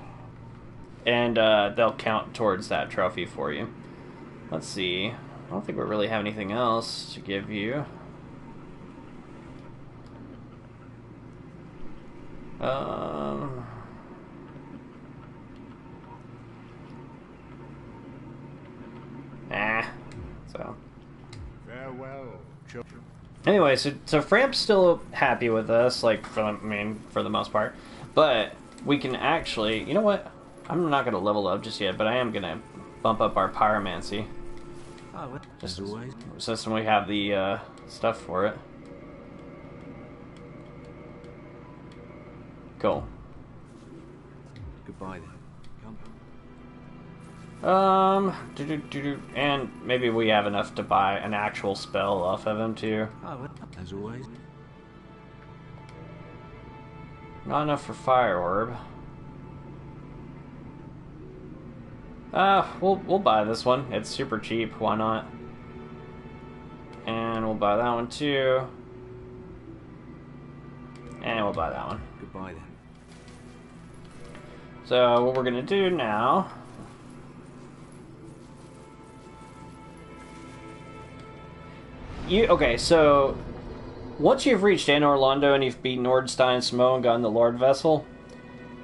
and they'll count towards that trophy for you. Let's see. I don't think we really have anything else to give you. Farewell, Farewell, children. Anyway, so Framp's still happy with us, like, for the most part. But we can actually... You know what? I'm not going to level up just yet, but I am going to bump up our pyromancy. Oh, well, Just as always. since we have the stuff for it. Cool. Goodbye then. Come. And maybe we have enough to buy an actual spell off of him too. Oh, well, as always. Not enough for Fire Orb. We'll buy this one. It's super cheap. Why not? And we'll buy that one too. And we'll buy that one. Goodbye then. So what we're gonna do now? Okay, so once you've reached Anor Londo and you've beaten Ornstein and Smough and gotten the Lord Vessel,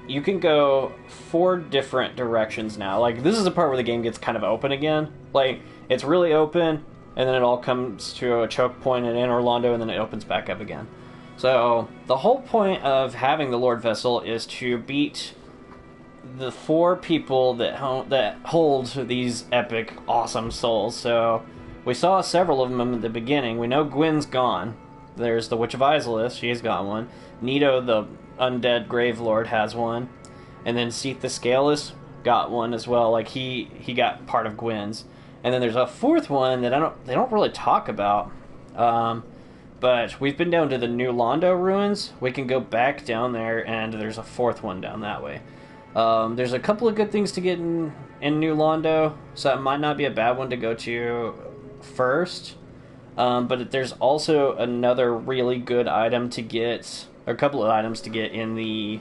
you can go 4 different directions now. Like, this is the part where the game gets kind of open again. Like, it's really open, and then it all comes to a choke point at Anor Londo, and then it opens back up again. So, the whole point of having the Lord Vessel is to beat the 4 people that hold these epic, awesome souls. So, we saw several of them at the beginning. We know Gwyn's gone. There's the Witch of Izalith, she's got one. Nito, the undead Grave Lord, has one. And then Seath the Scaleless got one as well. Like, he got part of Gwyn's. And then there's a 4th one that they don't really talk about. But we've been down to the New Londo ruins. We can go back down there, and there's a 4th one down that way. There's a couple of good things to get in New Londo, so it might not be a bad one to go to first. But there's also another really good item to get, or a couple of items to get in the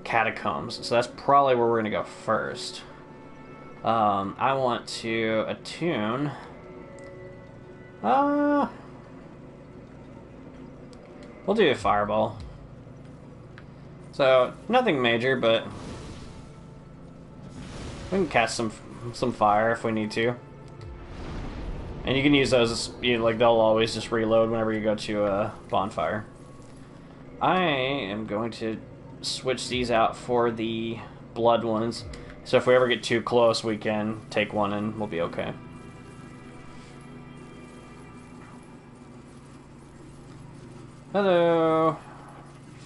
Catacombs. So that's probably where we're going to go first. I want to attune. We'll do a fireball. So, nothing major, but we can cast some fire if we need to. And you can use those, like, they'll always just reload whenever you go to a bonfire. I am going to switch these out for the blood ones. So if we ever get too close, we can take one and we'll be okay. Hello,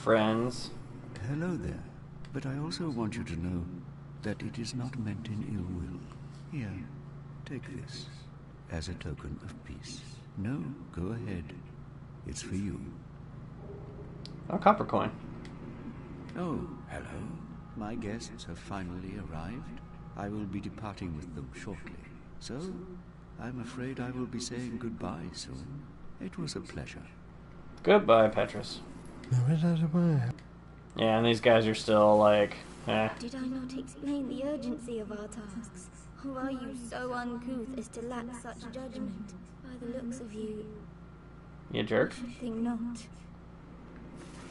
friends. Hello there. But I also want you to know that it is not meant in ill will. Here, take this as a token of peace. No, go ahead. It's for you. Oh, copper coin. Oh, hello. My guests have finally arrived. I will be departing with them shortly. So, I'm afraid I will be saying goodbye soon. It was a pleasure. Goodbye, Petrus. Yeah, and these guys are still like, eh. Did I not explain the urgency of our tasks? Or are you so uncouth as to lack such judgment? By the looks of you, You jerk. I think not.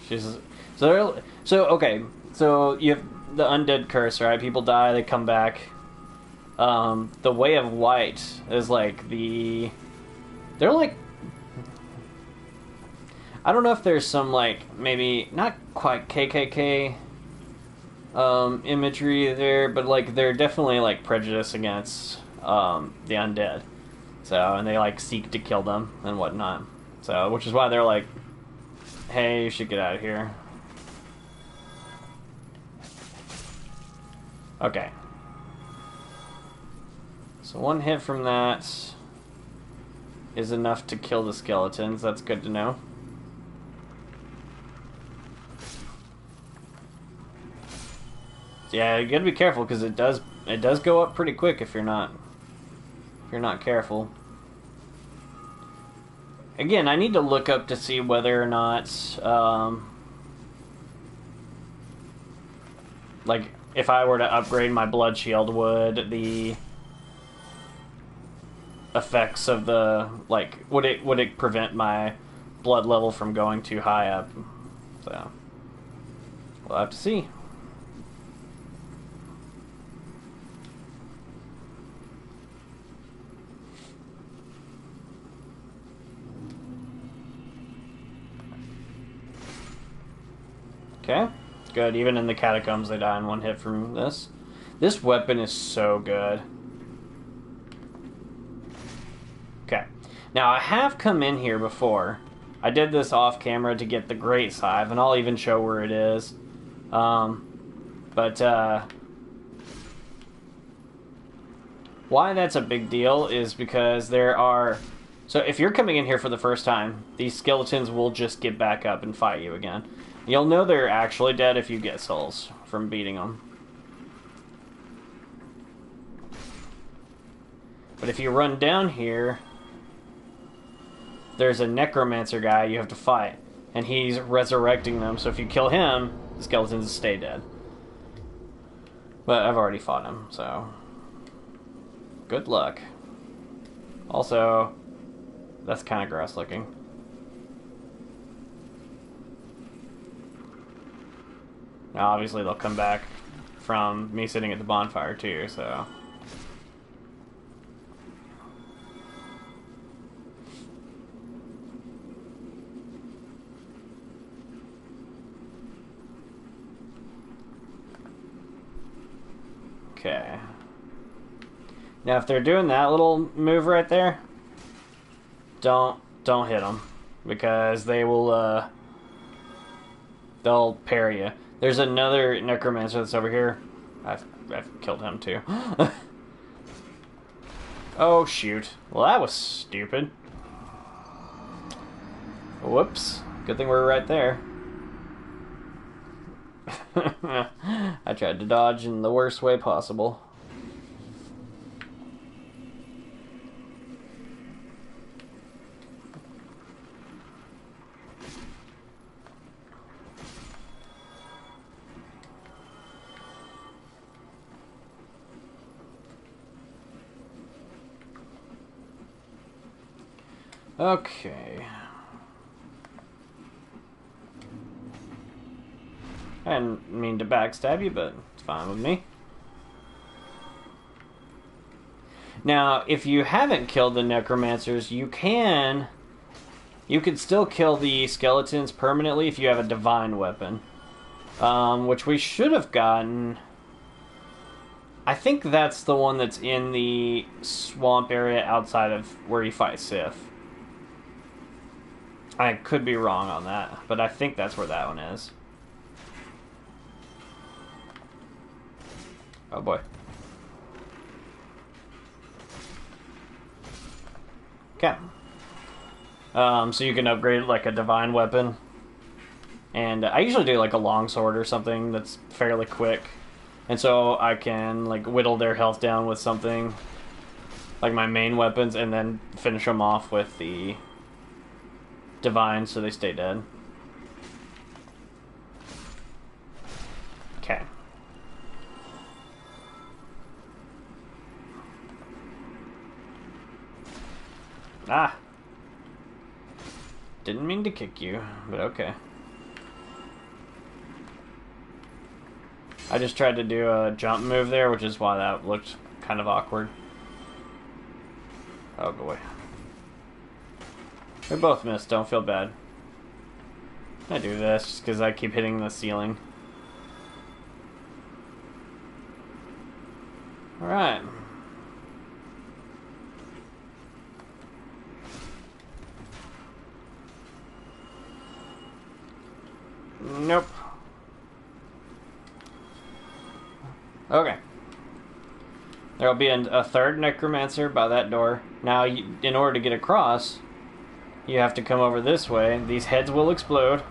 She's so okay. So you have the undead curse, right? People die, they come back. The Way of Light is like they're like, I don't know if there's some, like, maybe not quite KKK imagery there, but like they're definitely like prejudice against the undead. So, and they like seek to kill them and whatnot. So, which is why they're like, hey, you should get out of here. Okay. So one hit from that is enough to kill the skeletons. That's good to know. Yeah, you gotta be careful because it does go up pretty quick if you're not careful. Again, I need to look up to see whether or not like if I were to upgrade my blood shield, would the effects of the would it prevent my blood level from going too high up? So we'll have to see. Okay, good. Even in the Catacombs, they die in one hit from this. This weapon is so good. Okay. Now, I have come in here before. I did this off camera to get the Great Scythe, and I'll even show where it is. Why that's a big deal is because there are... So if you're coming in here for the first time, these skeletons will just get back up and fight you again. You'll know they're actually dead if you get souls from beating them. But if you run down here, there's a necromancer guy you have to fight. And he's resurrecting them, so if you kill him, the skeletons stay dead. But I've already fought him, so... Good luck. Also, that's kind of gross looking. Now, obviously, they'll come back from me sitting at the bonfire, too, so... Okay. Now, if they're doing that little move right there, don't hit them, because they will, they'll parry you. There's another necromancer that's over here. I've killed him too. Oh shoot! Well, that was stupid. Whoops! Good thing we're right there. I tried to dodge in the worst way possible. Okay. I didn't mean to backstab you, but it's fine with me. Now, if you haven't killed the necromancers, you can still kill the skeletons permanently if you have a divine weapon. Which we should have gotten. I think that's the one that's in the swamp area outside of where you fight Sith. I could be wrong on that, but I think that's where that one is. Oh boy. Okay. So you can upgrade like a divine weapon. And I usually do like a longsword or something that's fairly quick. And so I can like whittle their health down with something like my main weapons and then finish them off with the divine so they stay dead. Okay. Ah! Didn't mean to kick you, but okay. I just tried to do a jump move there, which is why that looked kind of awkward. Oh boy. We both missed, don't feel bad. I do this just because I keep hitting the ceiling. Alright. Nope. Okay. There'll be a third necromancer by that door. Now, in order to get across, you have to come over this way. These heads will explode.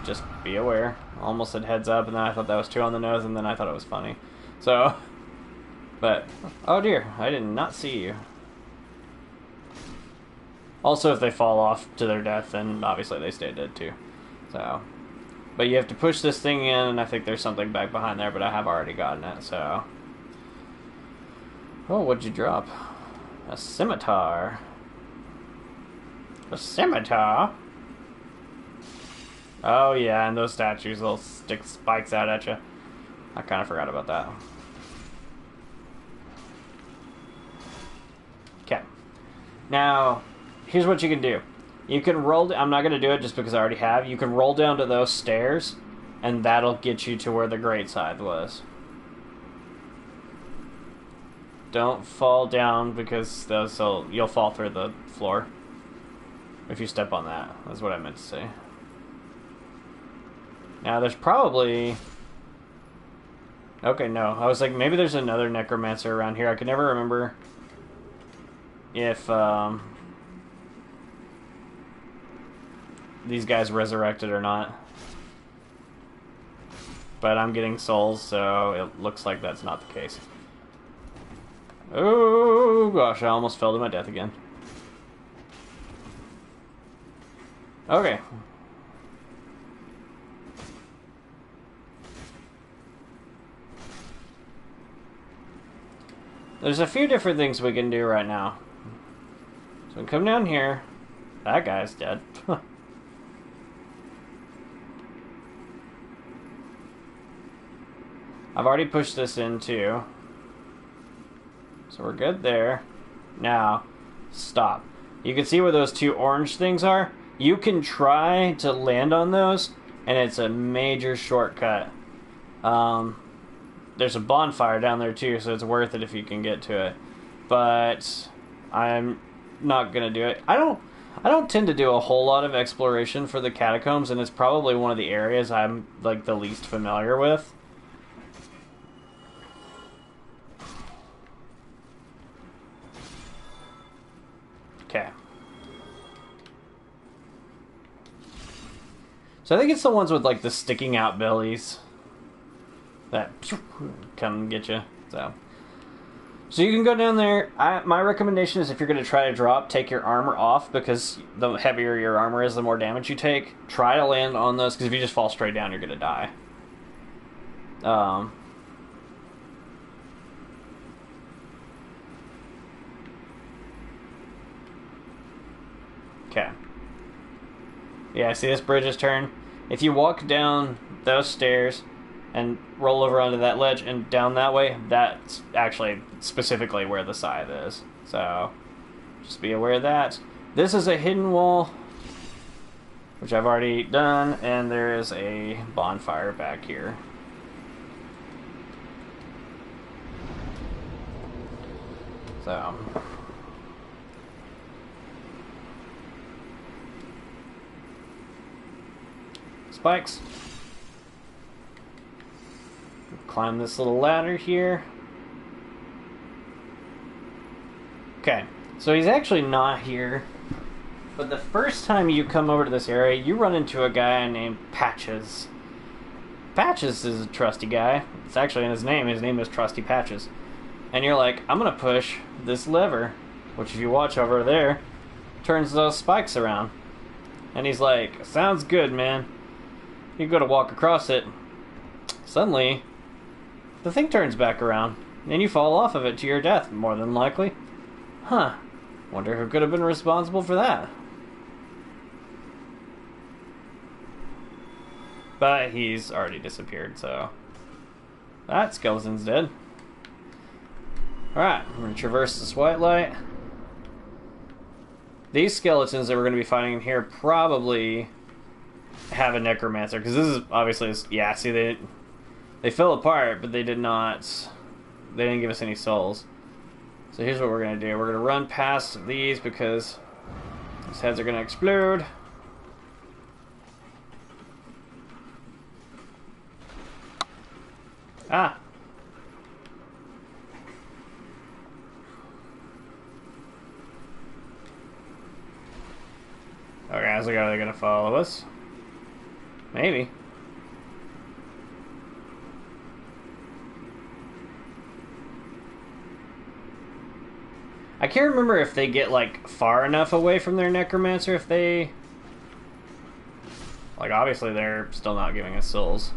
Just be aware. Almost said heads up, and then I thought that was too on the nose, and then I thought it was funny. So, but, oh dear, I did not see you. Also, if they fall off to their death, then obviously they stay dead too. So, but you have to push this thing in, and I think there's something back behind there, but I have already gotten it, so. Oh, what'd you drop? A scimitar. A scimitar? Oh yeah, and those statues will stick spikes out at you. I kind of forgot about that. Okay. Now, here's what you can do. You can roll... I'm not going to do it just because I already have. You can roll down to those stairs, and that'll get you to where the great side was. Don't fall down because you'll fall through the floor if you step on that. That's what I meant to say. Now, there's probably... Okay, no. I was like, maybe there's another necromancer around here. I could never remember if these guys resurrected or not. But I'm getting souls, so it looks like that's not the case. Oh gosh, I almost fell to my death again. Okay. There's a few different things we can do right now. So we come down here. That guy's dead. I've already pushed this in too. So we're good there. Now, stop. You can see where those two orange things are? You can try to land on those, and it's a major shortcut. There's a bonfire down there too, so it's worth it if you can get to it. But I'm not gonna do it. I don't tend to do a whole lot of exploration for the catacombs, and it's probably one of the areas I'm like the least familiar with. Okay. So I think it's the ones with like the sticking out bellies that come get you. So you can go down there. My recommendation is if you're going to try to drop, take your armor off, because the heavier your armor is, the more damage you take. Try to land on those, because if you just fall straight down, you're going to die. Okay. Yeah, see this bridge is turned? If you walk down those stairs and roll over onto that ledge and down that way, that's actually specifically where the scythe is. So, just be aware of that. This is a hidden wall, which I've already done, and there is a bonfire back here. So... spikes. Climb this little ladder here. Okay, so he's actually not here. But the first time you come over to this area, you run into a guy named Patches. Patches is a trusty guy. It's actually in his name. His name is Trusty Patches. And you're like, I'm gonna push this lever, which if you watch over there, turns those spikes around. And he's like, sounds good, man. You go to walk across it. Suddenly, the thing turns back around, and you fall off of it to your death, more than likely. Huh. Wonder who could have been responsible for that. But he's already disappeared, so... that skeleton's dead. Alright, I'm going to traverse this white light. These skeletons that we're going to be fighting in here probably have a necromancer, because this is obviously... yeah, see, they fell apart, but they didn't give us any souls. So here's what we're going to do. We're going to run past these because these heads are going to explode. Ah! Okay, so are they going to follow us? Maybe. I can't remember if they get, like, far enough away from their necromancer if they... like, obviously they're still not giving us souls.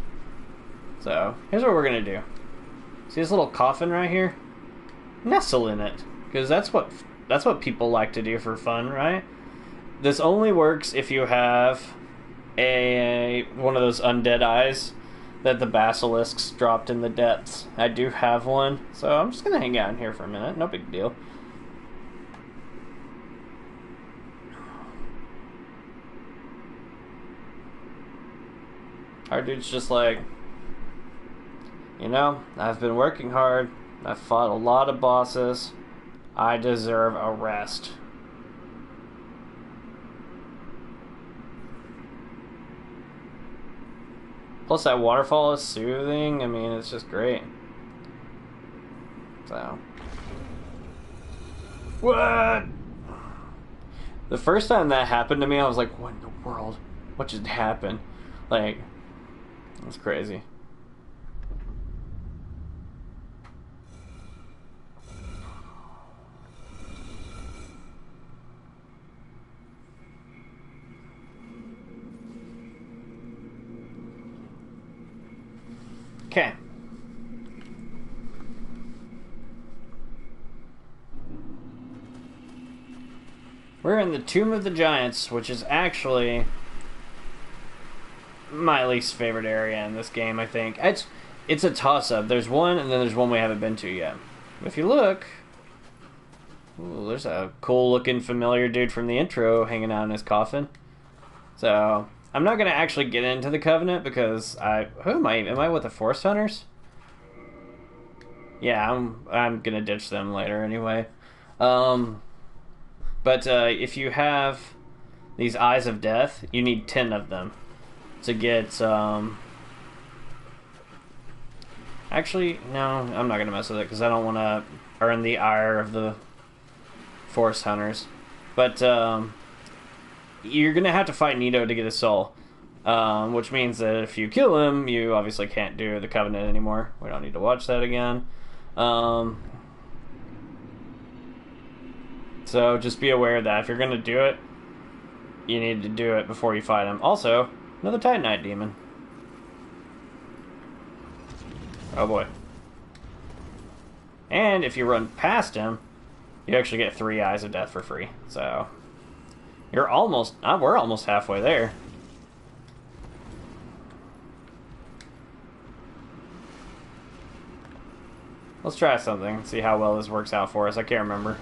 So, here's what we're gonna do. See this little coffin right here? Nestle in it. Because that's what people like to do for fun, right? This only works if you have one of those undead eyes that the basilisks dropped in the depths. I do have one, so I'm just gonna hang out in here for a minute. No big deal. Our dude's just like, you know, I've been working hard. I've fought a lot of bosses. I deserve a rest. Plus that waterfall is soothing. I mean, it's just great. So. What? The first time that happened to me, I was like, what in the world? What just happened? Like, that's crazy. Okay. We're in the Tomb of the Giants, which is actually my least favorite area in this game, I think. It's a toss-up. There's one, and then there's one we haven't been to yet. If you look... Ooh, there's a cool-looking familiar dude from the intro hanging out in his coffin. So... I'm not going to actually get into the Covenant because who am I? Am I with the Forest Hunters? Yeah, I'm going to ditch them later anyway. But if you have these Eyes of Death, you need 10 of them to get... Actually, no, I'm not going to mess with it because I don't want to earn the ire of the Forest Hunters. But... you're going to have to fight Nito to get his soul. Which means that if you kill him, you obviously can't do the Covenant anymore. We don't need to watch that again. So just be aware that if you're going to do it, you need to do it before you fight him. Also, another Titanite demon. Oh boy. And if you run past him, you actually get 3 Eyes of Death for free. So... we're almost halfway there. Let's try something, see how well this works out for us. I can't remember.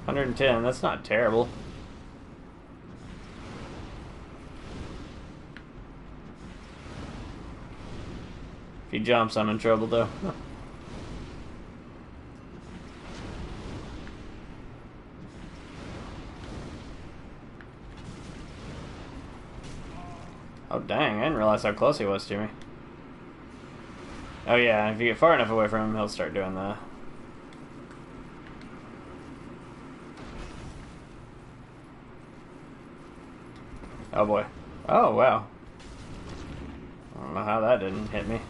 110, that's not terrible. If he jumps, I'm in trouble though. Oh dang, I didn't realize how close he was to me. Oh yeah, if you get far enough away from him, he'll start doing that. Oh boy. Oh wow. I don't know how that didn't hit me.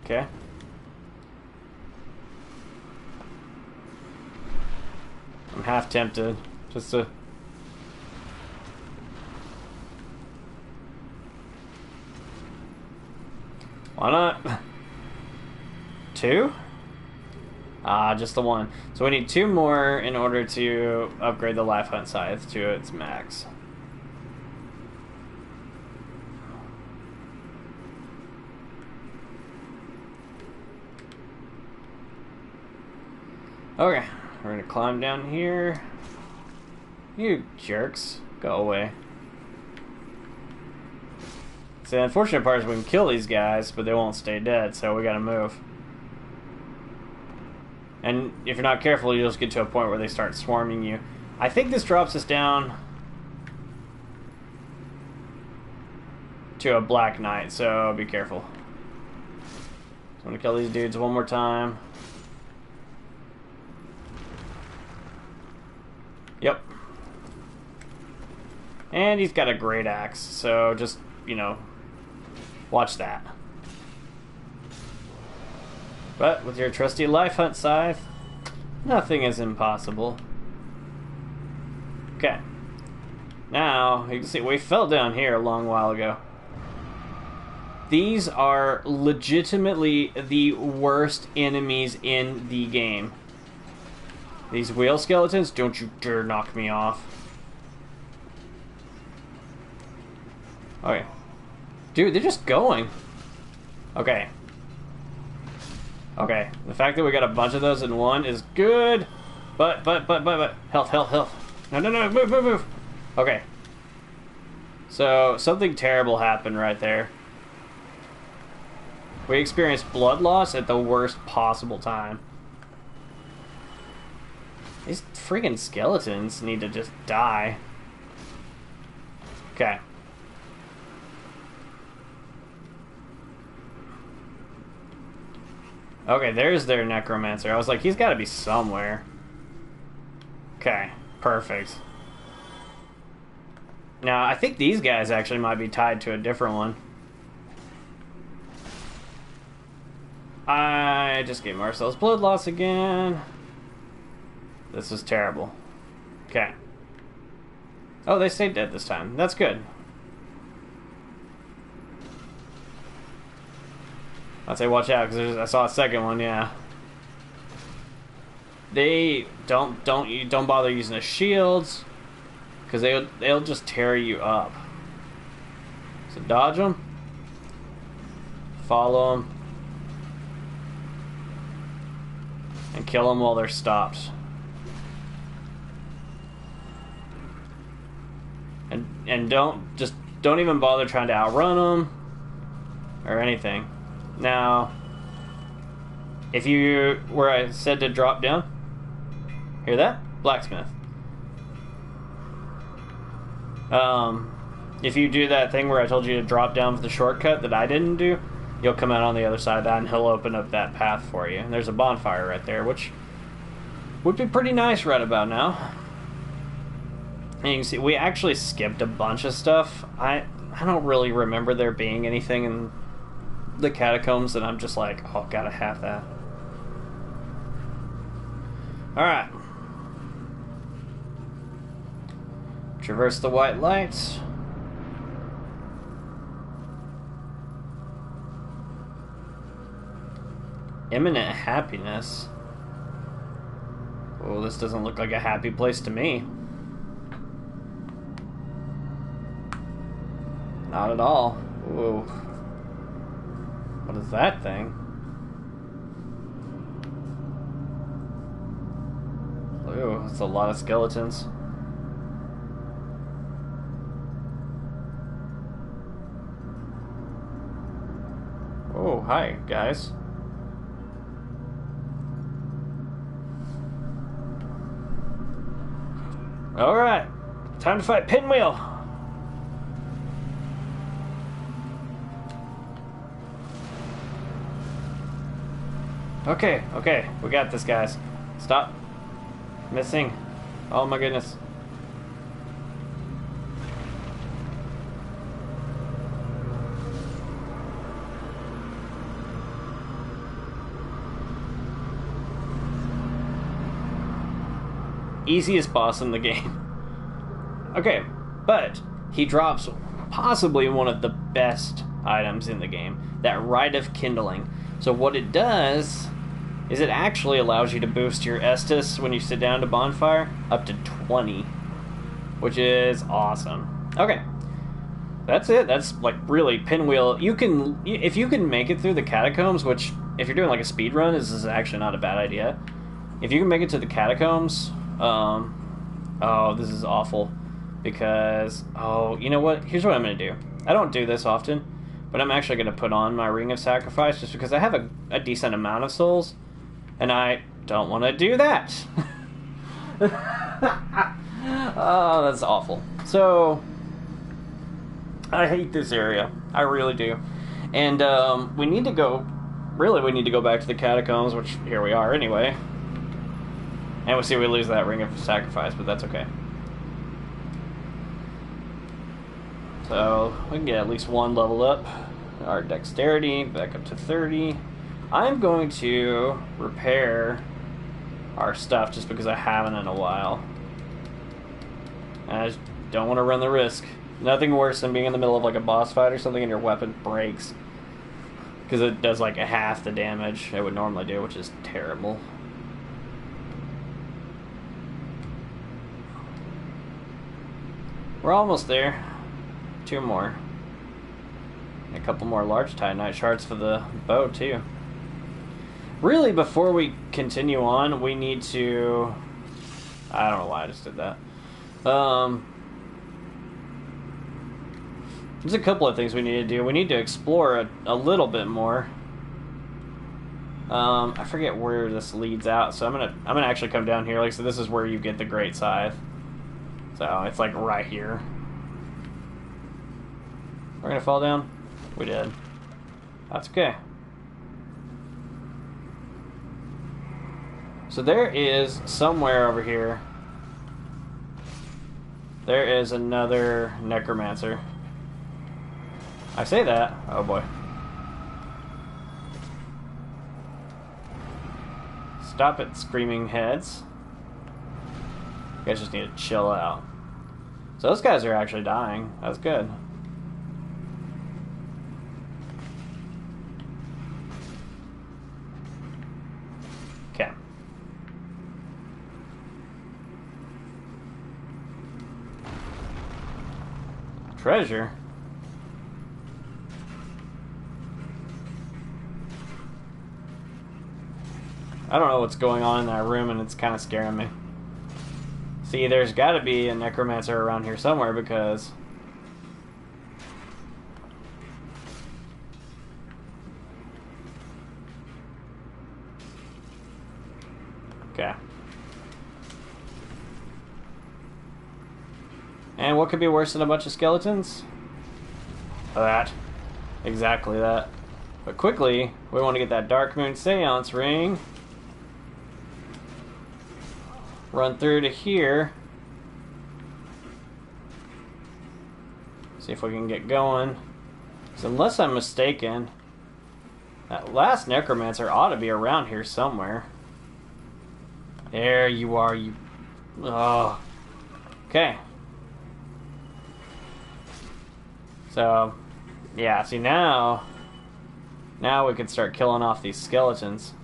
Okay. I'm half tempted just to... Why not? 2? Ah, just the 1. So we need 2 more in order to upgrade the Life Hunt Scythe to its max. Okay, we're gonna climb down here. You jerks, go away. See, the unfortunate part is we can kill these guys, but they won't stay dead, so we gotta move. And if you're not careful, you'll just get to a point where they start swarming you. I think this drops us down to a Black Knight, so be careful. So I'm gonna kill these dudes one more time. Yep. And he's got a great axe, so just, you know, watch that. But with your trusty Life Hunt Scythe, nothing is impossible. Okay. Now, you can see we fell down here a long while ago. These are legitimately the worst enemies in the game. These whale skeletons, don't you dare knock me off. Okay. Dude, they're just going. Okay. Okay. The fact that we got a bunch of those in one is good. But. Health. No. Move. Okay. So, something terrible happened right there. We experienced blood loss at the worst possible time. These freaking skeletons need to just die. Okay. Okay, there's their necromancer. I was like, he's got to be somewhere. Okay, perfect. Now, I think these guys actually might be tied to a different one. I just gave ourselves blood loss again. This is terrible. Okay. Oh, they stayed dead this time. That's good. I'd say watch out, because I saw a second one, yeah. They don't bother using the shields, because they'll just tear you up. So dodge them. Follow them. And kill them while they're stopped. And don't even bother trying to outrun them or anything. Now, if you where I said to drop down, hear that? Blacksmith. If you do that thing where I told you to drop down for the shortcut that I didn't do, you'll come out on the other side of that and he'll open up that path for you. And there's a bonfire right there, which would be pretty nice right about now. And you can see, we actually skipped a bunch of stuff. I don't really remember there being anything in the catacombs, and I'm just like, oh, gotta have that. Alright. Traverse the white lights. Imminent happiness. Oh, this doesn't look like a happy place to me. Not at all. Ooh. What is that thing? Ooh, that's a lot of skeletons. Oh, hi, guys. Alright, time to fight Pinwheel. Okay, we got this, guys. Stop missing. Oh my goodness. Easiest boss in the game. Okay, but he drops possibly one of the best items in the game, that Rite of Kindling. So what it does is it actually allows you to boost your Estus when you sit down to bonfire up to 20, which is awesome. Okay, that's it. That's like really Pinwheel. You can, if you can make it through the catacombs, which if you're doing like a speed run, this is actually not a bad idea. If you can make it to the catacombs, oh, this is awful because, oh, you know what? Here's what I'm gonna do. I don't do this often, but I'm actually gonna put on my Ring of Sacrifice just because I have a decent amount of souls. And I don't want to do that. Oh, that's awful. So, I hate this area. I really do. And we need to go back to the catacombs, which here we are anyway. And we'll see we lose that Ring of Sacrifice, but that's okay. So, we can get at least one level up. Our dexterity back up to 30. I'm going to repair our stuff just because I haven't in a while. I just don't want to run the risk. Nothing worse than being in the middle of like a boss fight or something and your weapon breaks. Because it does like a half the damage it would normally do, which is terrible. We're almost there. 2 more. A couple more large titanite shards for the bow, too. Really, before we continue on, we need to... I don't know why I just did that. There's a couple of things we need to do. We need to explore a little bit more. I forget where this leads out, so I'm gonna actually come down here. Like, so this is where you get the Great Scythe. So it's like right here. We're gonna fall down? We did. That's okay. So there is somewhere over here. There is another necromancer. I say that. Oh boy. Stop it, screaming heads. You guys just need to chill out. So those guys are actually dying. That's good. Okay. Treasure? I don't know what's going on in that room, and it's kind of scaring me. See, there's got to be a necromancer around here somewhere, because... Okay. And what could be worse than a bunch of skeletons? That. Exactly that. But quickly, we want to get that Dark Moon Seance ring. Run through to here. See if we can get going. So unless I'm mistaken, that last necromancer ought to be around here somewhere. There you are, you... Oh. Okay. So, yeah, see now we can start killing off these skeletons.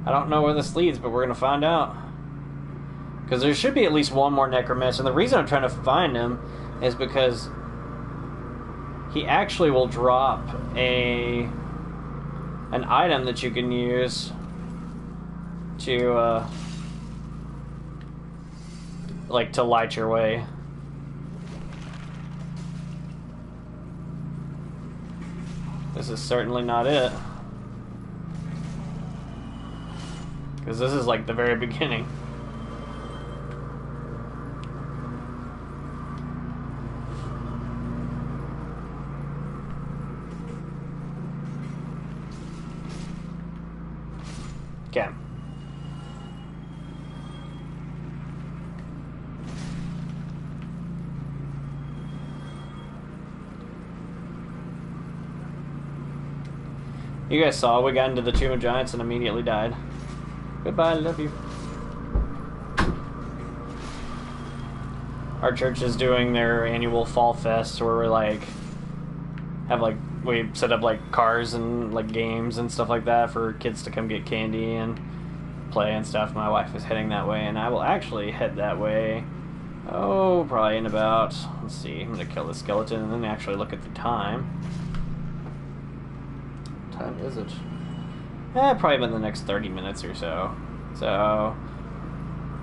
I don't know where this leads, but we're going to find out. Because there should be at least one more necromancer. And the reason I'm trying to find him is because he actually will drop an item that you can use to, like, to light your way. This is certainly not it. Because this is like the very beginning. Okay. You guys saw we got into the Tomb of Giants and immediately died. Goodbye, love you. Our church is doing their annual Fall Fest where we're like, we set up like cars and like games and stuff like that for kids to come get candy and play and stuff. My wife is heading that way, and I will actually head that way. Oh, probably in about, let's see, I'm gonna kill the skeleton and then actually look at the time. What time is it? Probably about the next 30 minutes or so. So,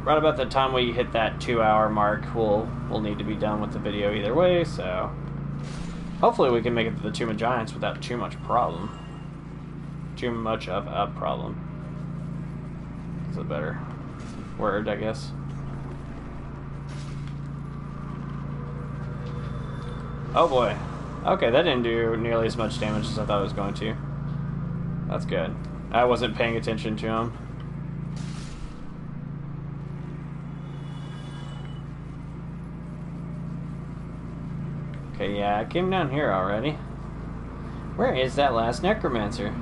right about the time we hit that 2-hour mark, we'll need to be done with the video either way, so... Hopefully we can make it to the Tomb of Giants without too much problem. Too much of a problem. Is a better word, I guess. Oh boy. Okay, that didn't do nearly as much damage as I thought it was going to. That's good. I wasn't paying attention to him. Okay, yeah, I came down here already. Where is that last necromancer?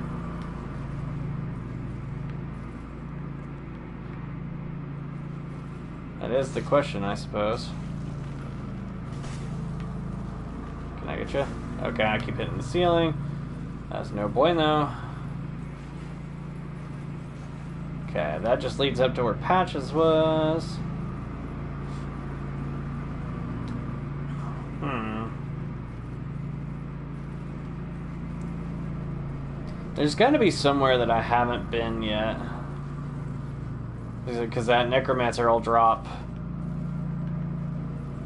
That is the question, I suppose. Can I get you? Okay, I keep hitting the ceiling. That's no bueno. Okay, that just leads up to where Patches was. There's got to be somewhere that I haven't been yet. Because that Necromancer will drop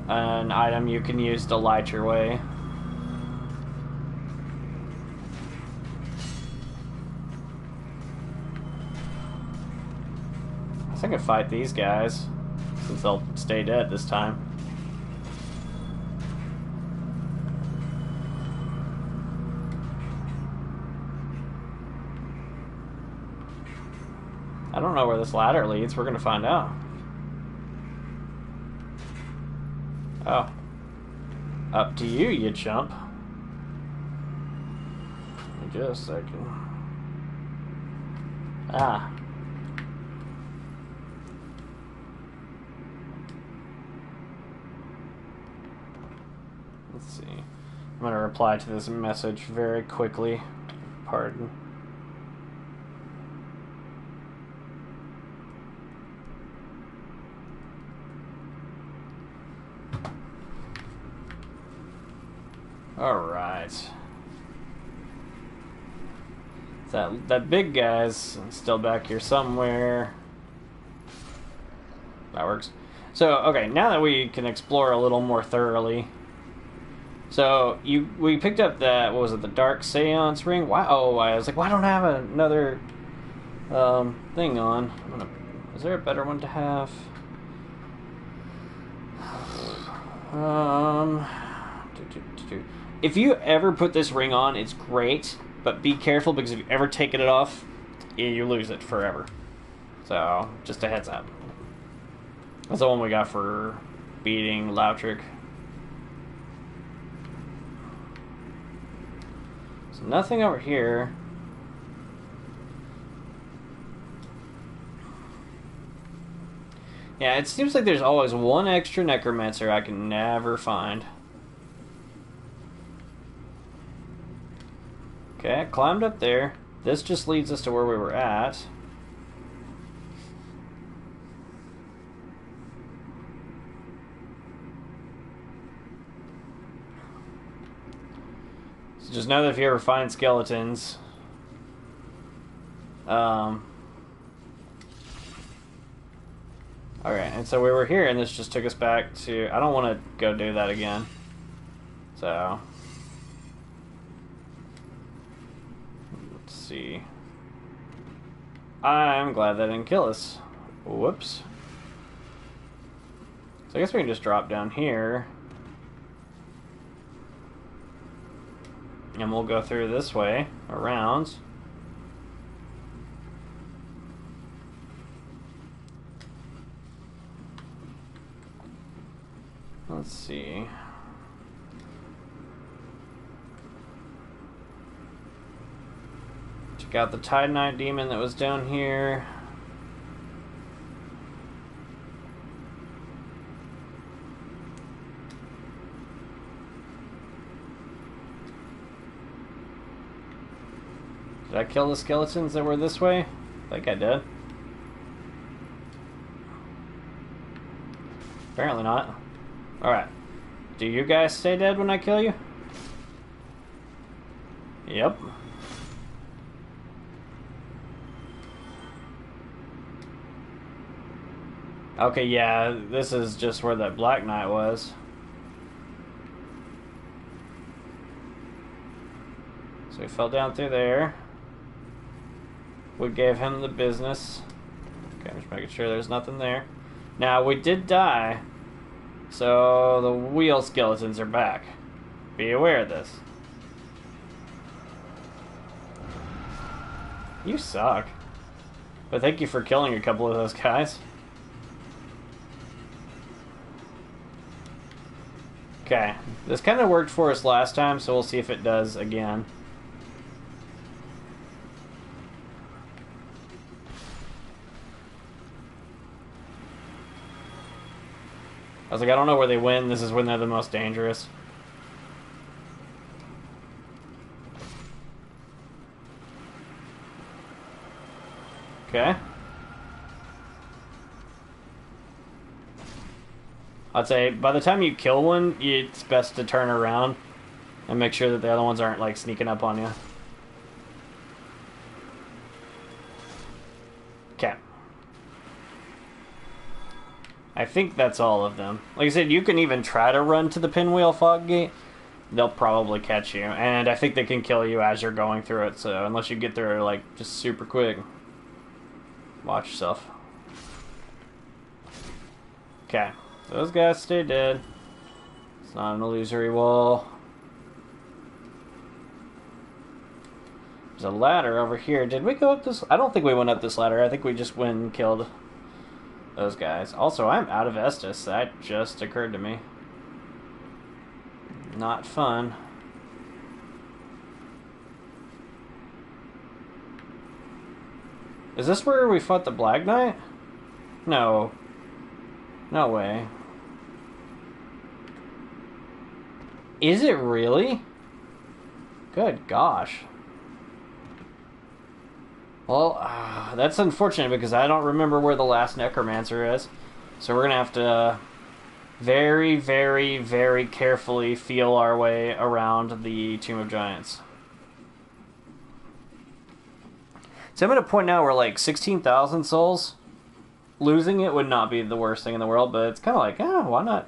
an item you can use to light your way. I think I can fight these guys, since they'll stay dead this time. I don't know where this ladder leads. We're gonna find out. Oh. Up to you, you chump. Just a second. Ah. Let's see. I'm gonna reply to this message very quickly. Pardon. Alright. That big guy's still back here somewhere. That works. So, okay, now that we can explore a little more thoroughly. So, we picked up that, what was it, the Dark Seance ring? Why? Oh, I was like, why don't I have another thing on? Is there a better one to have? If you ever put this ring on, it's great, but be careful because if you ever take it off, you lose it forever. So, just a heads up. That's the one we got for beating Lautric. So nothing over here. Yeah, it seems like there's always one extra Necromancer I can never find. Okay, I climbed up there. This just leads us to where we were at. So just know that if you ever find skeletons, alright, and so we were here, and this just took us back to... I don't want to go do that again. So... let's see. I'm glad that didn't kill us. Whoops. So I guess we can just drop down here. And we'll go through this way, around. Let's see. Check out the Titanite demon that was down here. Did I kill the skeletons that were this way? I think I did. Apparently not. Alright. Do you guys stay dead when I kill you? Yep. Okay, yeah, this is just where that Black Knight was. So we fell down through there. We gave him the business. Okay, I'm just making sure there's nothing there. Now, we did die, so the wheel skeletons are back. Be aware of this. You suck. But thank you for killing a couple of those guys. Okay, this kind of worked for us last time, so we'll see if it does again. I was like, I don't know where they win. This is when they're the most dangerous. Okay. I'd say by the time you kill one, it's best to turn around and make sure that the other ones aren't like sneaking up on you. Okay. I think that's all of them. Like I said, you can even try to run to the Pinwheel Fog Gate. They'll probably catch you. And I think they can kill you as you're going through it. So unless you get through like just super quick. Watch yourself. Okay. Those guys stay dead. It's not an illusory wall. There's a ladder over here. Did we go up this? I don't think we went up this ladder. I think we just went and killed those guys. Also, I'm out of Estus. That just occurred to me. Not fun. Is this where we fought the Black Knight? No. No way. Is it really? Good gosh. Well, that's unfortunate because I don't remember where the last Necromancer is. So we're going to have to very, very, very carefully feel our way around the Tomb of Giants. So I'm at a point now where like 16,000 souls, losing it would not be the worst thing in the world, but it's kind of like, why not?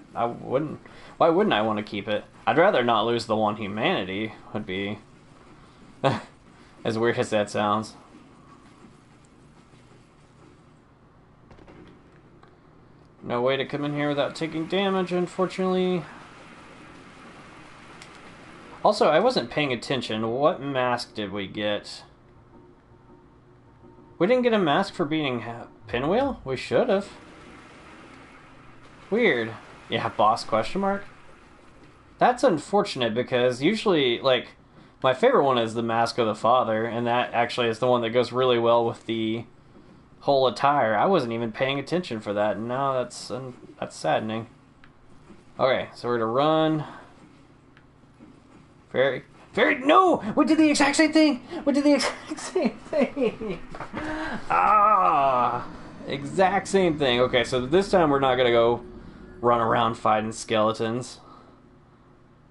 Why wouldn't I want to keep it? I'd rather not lose the one humanity, would be as weird as that sounds. No way to come in here without taking damage, unfortunately. Also, I wasn't paying attention. What mask did we get? We didn't get a mask for beating Pinwheel? We should have. Weird. Yeah, boss question mark? That's unfortunate because usually, like, my favorite one is the Mask of the Father, and that actually is the one that goes really well with the whole attire. I wasn't even paying attention for that. No, that's saddening. Okay, so we're gonna run. No! We did the exact same thing! We did the exact same thing! Exact same thing. Okay, so this time we're not gonna go run around fighting skeletons.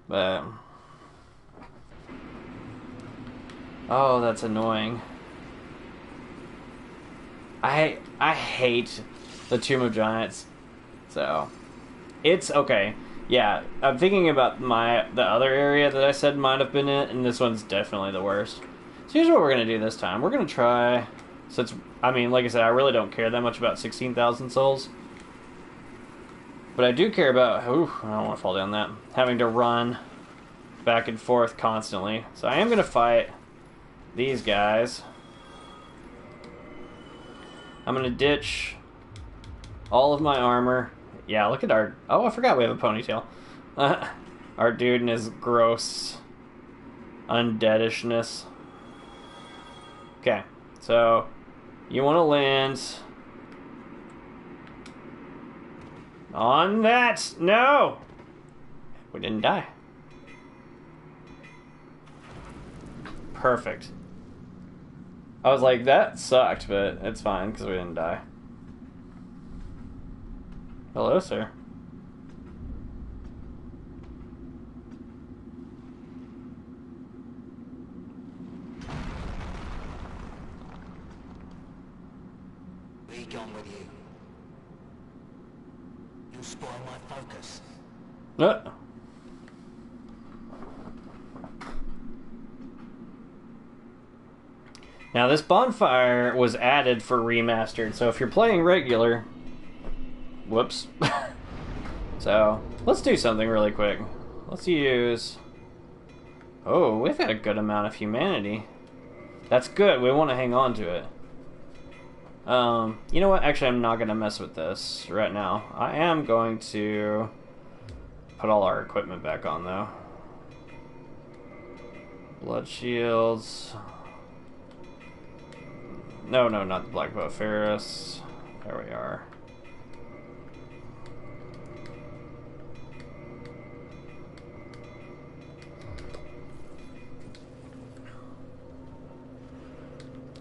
But... oh, that's annoying. I hate the Tomb of Giants. So, it's okay. Yeah, I'm thinking about the other area that I said might have been it, and this one's definitely the worst. So here's what we're going to do this time. We're going to try, since, I mean, like I said, I really don't care that much about 16,000 souls. But I do care about, I don't want to fall down that, having to run back and forth constantly. So I am going to fight these guys. I'm going to ditch all of my armor. Yeah, look at our... oh, I forgot we have a ponytail. Our dude and his gross undeadishness. Okay, so you want to land on that. No! We didn't die. Perfect. I was like, that sucked, but it's fine because we didn't die. Hello, sir. Be gone with you. You spoil my focus. Now, this bonfire was added for Remastered, so if you're playing regular... whoops. So, let's do something really quick. Let's use... oh, we've got a good amount of humanity. That's good. We want to hang on to it. You know what? Actually, I'm not going to mess with this right now. I am going to put all our equipment back on, though. Blood shields. No, not the Black Bow Ferris. There we are.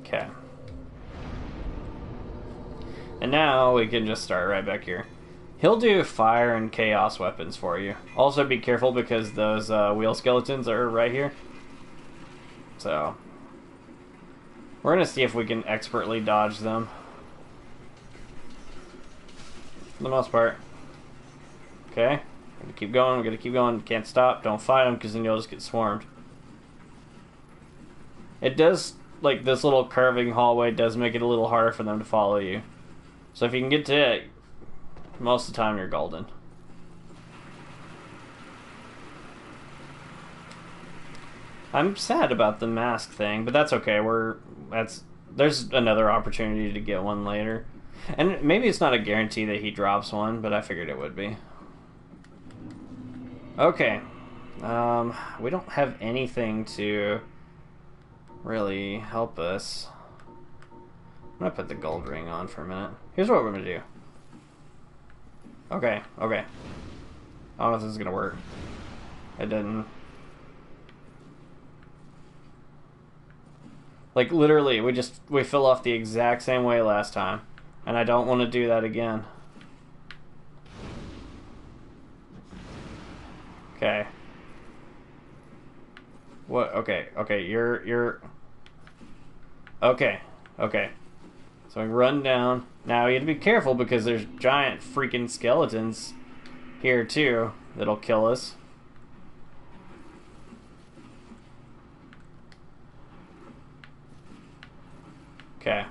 Okay. And now we can just start right back here. He'll do fire and chaos weapons for you. Also be careful because those wheel skeletons are right here. So, we're going to see if we can expertly dodge them. For the most part. Okay. We're going to keep going. We're going to keep going. Can't stop. Don't fight them because then you'll just get swarmed. It does, like, this little curving hallway does make it a little harder for them to follow you. So if you can get to it, most of the time you're golden. I'm sad about the mask thing, but that's okay. There's another opportunity to get one later. And maybe it's not a guarantee that he drops one, but I figured it would be. Okay. We don't have anything to really help us. I'm gonna put the gold ring on for a minute. Here's what we're gonna do. Okay. I don't know if this is gonna work. It didn't. Like, literally, we fill off the exact same way last time. And I don't want to do that again. Okay. What? Okay, you're... Okay. So we run down. Now, you have to be careful because there's giant freaking skeletons here, too, that'll kill us. Okay.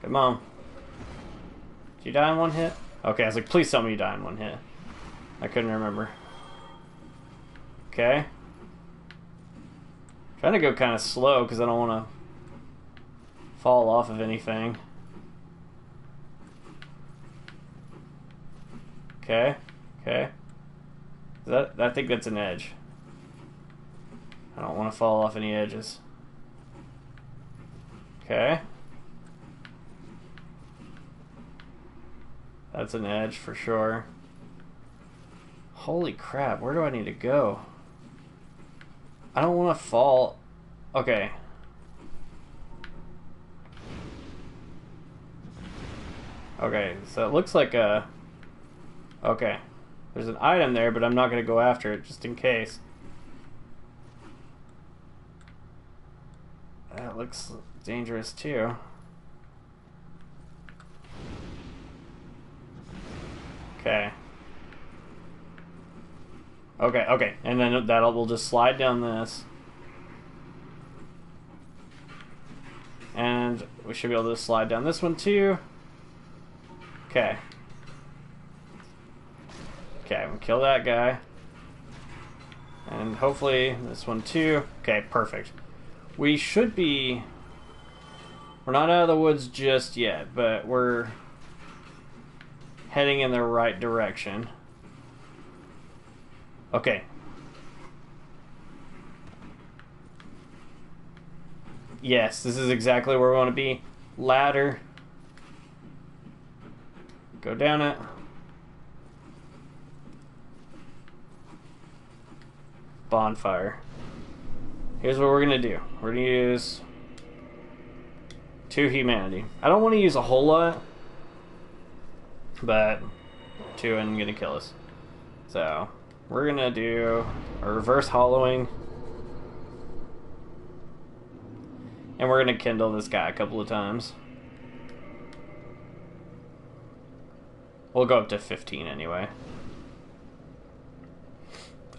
Come on. Did you die in one hit? Okay, I was like, please tell me you die in one hit. I couldn't remember. Okay. Trying to go kind of slow because I don't want to fall off of anything. Okay. I think that's an edge. I don't want to fall off any edges. Okay. That's an edge for sure. Holy crap, where do I need to go? I don't want to fall. Okay. Okay, so it looks like a... Okay. There's an item there, but I'm not going to go after it, just in case. That looks dangerous, too. Okay. Okay. And then we'll just slide down this. And we should be able to slide down this one, too. Okay. Okay, I'm gonna kill that guy. And hopefully this one too. Okay, perfect. We should be... We're not out of the woods just yet, but we're heading in the right direction. Okay. Yes, this is exactly where we want to be. Ladder. Go down it. Bonfire. Here's what we're going to do. We're going to use 2 humanity. I don't want to use a whole lot, but 2 isn't going to kill us. So, we're going to do a reverse hollowing. And we're going to kindle this guy a couple of times. We'll go up to 15 anyway.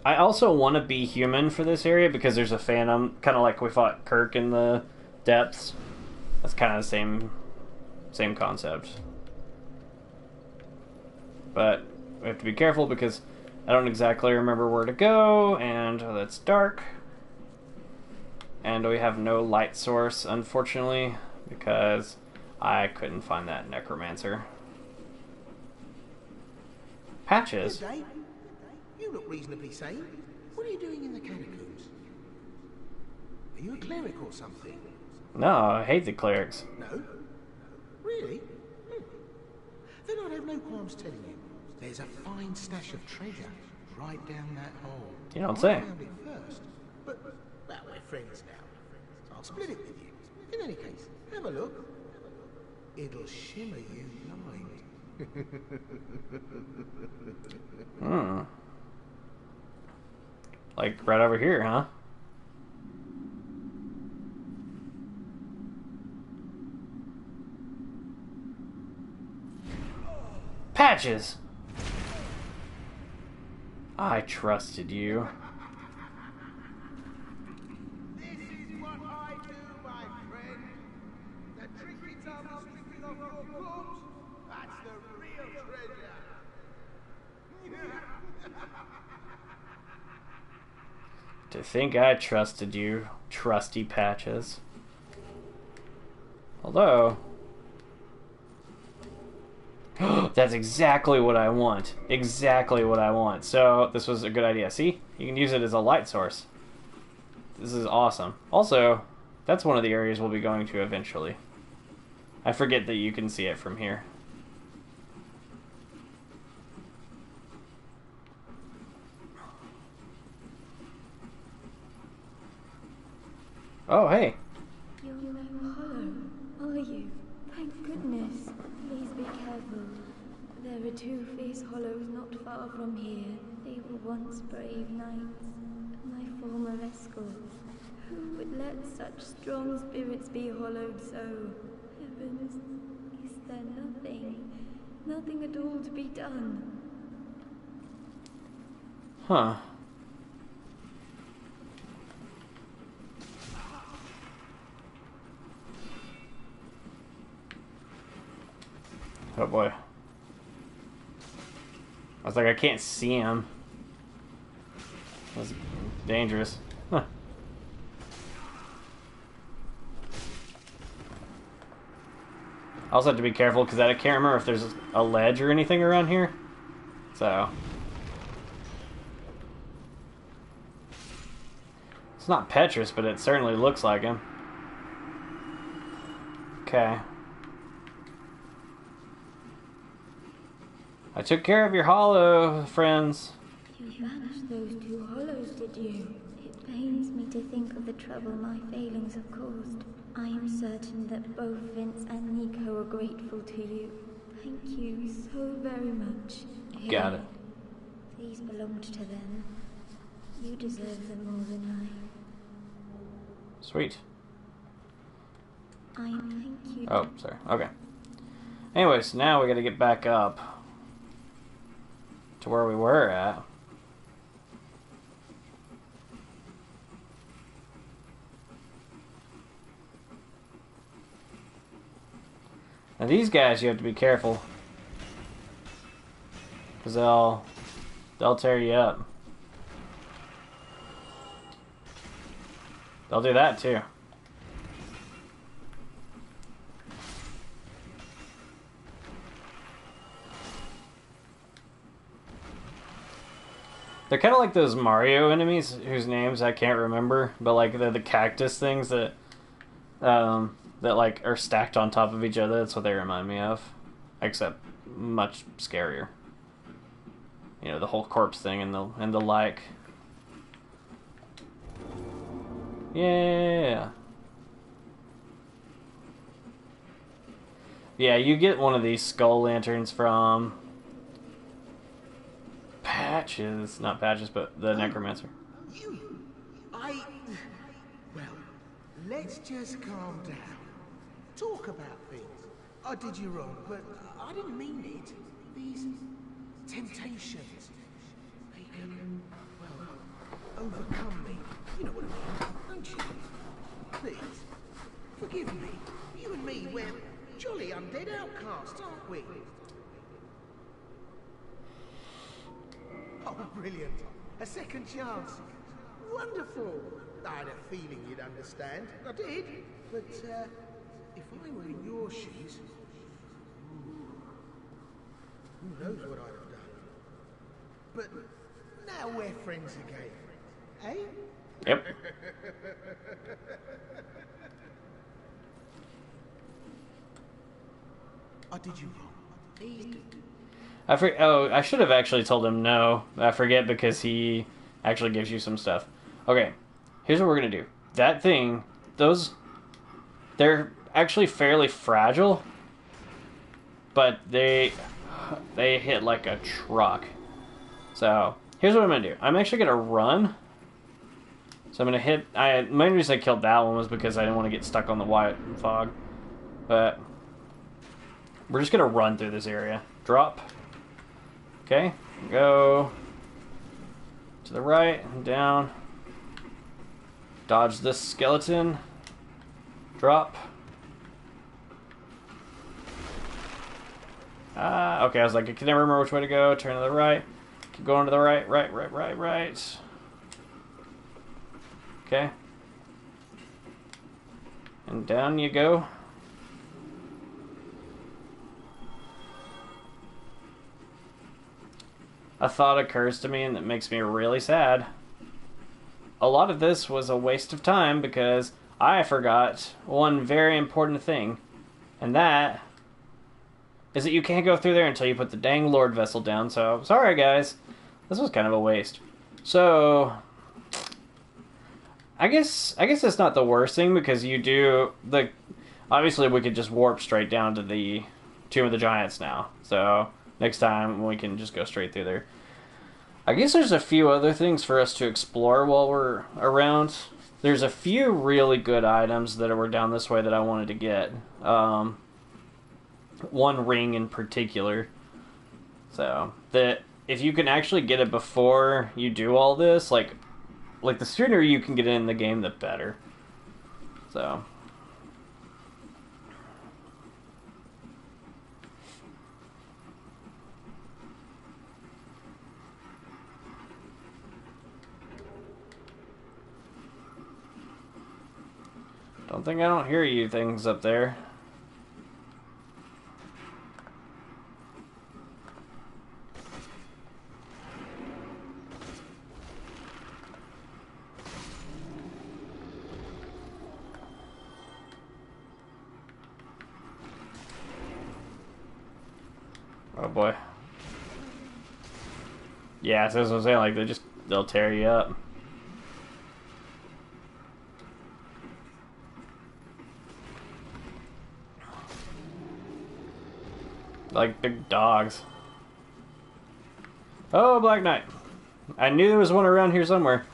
I also want to be human for this area because there's a phantom, kind of like we fought Kirk in the depths. That's kind of the same concept. But we have to be careful because I don't exactly remember where to go, and it's dark. And we have no light source, unfortunately, because I couldn't find that necromancer. Patches? Good day. You look reasonably sane. What are you doing in the catacombs? Are you a cleric or something? No, I hate the clerics. No? Really? Then I'd have no qualms telling you. There's a fine stash of treasure right down that hole. You don't I say. found it first, but, well, we're friends now, so I'll split it with you. In any case, have a look. It'll shimmer you blind. Hmm. Like right over here, huh? Patches! I trusted you. This is what I do, my friend. The trinkets I'm stripping off your corpse, that's the real treasure. To think I trusted you, trusty Patches. Although... that's exactly what I want. Exactly what I want. So, this was a good idea. See? You can use it as a light source. This is awesome. Also, that's one of the areas we'll be going to eventually. I forget that you can see it from here. Oh, hey. You're no hollow, are you? Thank goodness. Please be careful. There are two fierce hollows not far from here. They were once brave knights, my former escorts. Who would let such strong spirits be hollowed so? Heavens, is there nothing? Nothing at all to be done? Huh. Oh boy. I was like, I can't see him. That's dangerous. Huh. I also have to be careful because I can't remember if there's a ledge or anything around here. So. It's not Petrus, but it certainly looks like him. Okay. I took care of your hollow, friends. You banished those two hollows, did you? It pains me to think of the trouble my failings have caused. I am certain that both Vince and Nico are grateful to you. Thank you so very much. Got it. These belonged to them. You deserve them more than Sweet. I thank you. Oh, sorry. Okay. Anyways, now we gotta get back up to where we were at. Now these guys you have to be careful, because they'll tear you up. They'll do that too. They're kind of like those Mario enemies whose names I can't remember, but like they're the cactus things that that like are stacked on top of each other. That's what they remind me of, except much scarier. You know, the whole corpse thing and the like. Yeah. Yeah, you get one of these skull lanterns from Patches, not Patches, but the Necromancer. Well, let's just calm down. Talk about things. I did you wrong, but I didn't mean it. These temptations, they can, well, overcome me. You know what I mean, don't you? Please, forgive me. You and me, we're jolly undead outcasts, aren't we? Oh, brilliant. A second chance. Wonderful. I had a feeling you'd understand. I did. But, if I were in your shoes, who knows what I'd have done. But now we're friends again. Eh? Yep. I did you wrong. Please. Oh, I should have actually told him no. I forget because he actually gives you some stuff. Okay, here's what we're gonna do. That thing, they're actually fairly fragile, but they hit like a truck. So here's what I'm gonna do. I'm actually gonna run. So I'm gonna hit. Main reason I killed that one was because I didn't want to get stuck on the white fog. But we're just gonna run through this area. Drop. Okay, go to the right and down. Dodge this skeleton. Drop. Okay, I was like, I can never remember which way to go. Turn to the right. Keep going to the right, right. Okay. And down you go. A thought occurs to me and that makes me really sad. A lot of this was a waste of time because I forgot one very important thing. And that is that you can't go through there until you put the dang Lord Vessel down. So, sorry guys. This was kind of a waste. So, I guess it's not the worst thing because you do... Obviously, we could just warp straight down to the Tomb of the Giants now. So, next time, we can just go straight through there. I guess there's a few other things for us to explore while we're around. There's a few really good items that were down this way that I wanted to get. One ring in particular. So, that if you can actually get it before you do all this, like the sooner you can get it in the game, the better. So... Don't think I don't hear you things up there. Oh boy. Yeah, so that's what I'm saying, like they'll tear you up. Like big dogs. Oh, Black Knight. I knew there was one around here somewhere.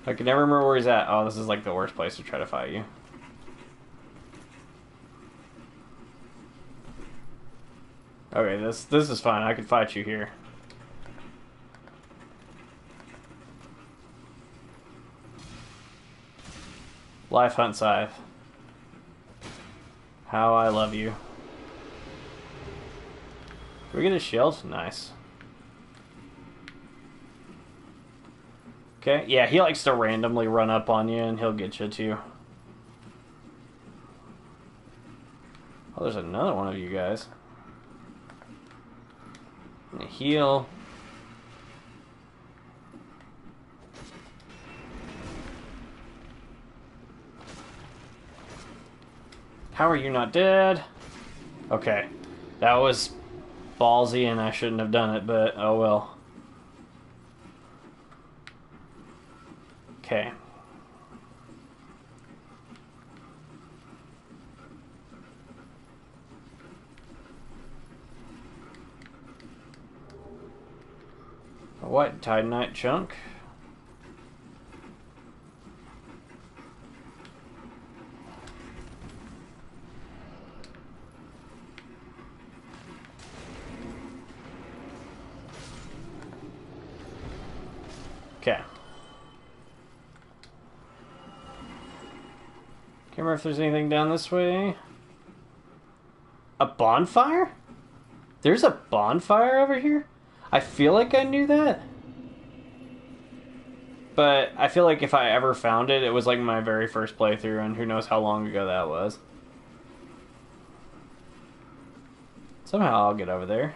I could never remember where he's at. Oh, this is like the worst place to try to fight you. Okay, this is fine. I can fight you here. Life Hunt Scythe. How I love you. Can we get a shield? Nice. Okay, yeah, he likes to randomly run up on you and he'll get you too. Oh, there's another one of you guys. Heal. How are you not dead? Okay, that was ballsy and I shouldn't have done it, but oh well. Okay. A white Titanite chunk. Okay. Can't remember if there's anything down this way. A bonfire? There's a bonfire over here? I feel like I knew that. But I feel like if I ever found it, it was like my very first playthrough, and who knows how long ago that was. Somehow I'll get over there.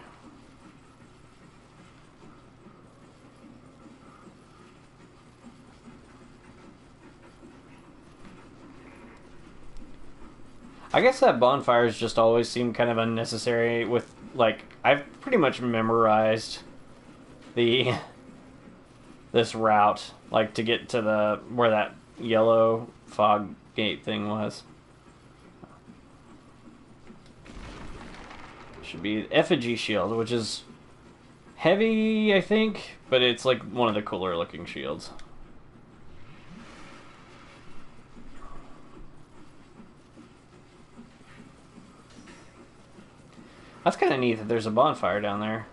I guess that bonfires just always seem kind of unnecessary with, like, I've pretty much memorized this route, like to get to where that yellow fog gate thing was. Should be effigy shield, which is heavy, I think, but it's like one of the cooler looking shields. That's kind of neat that there's a bonfire down there.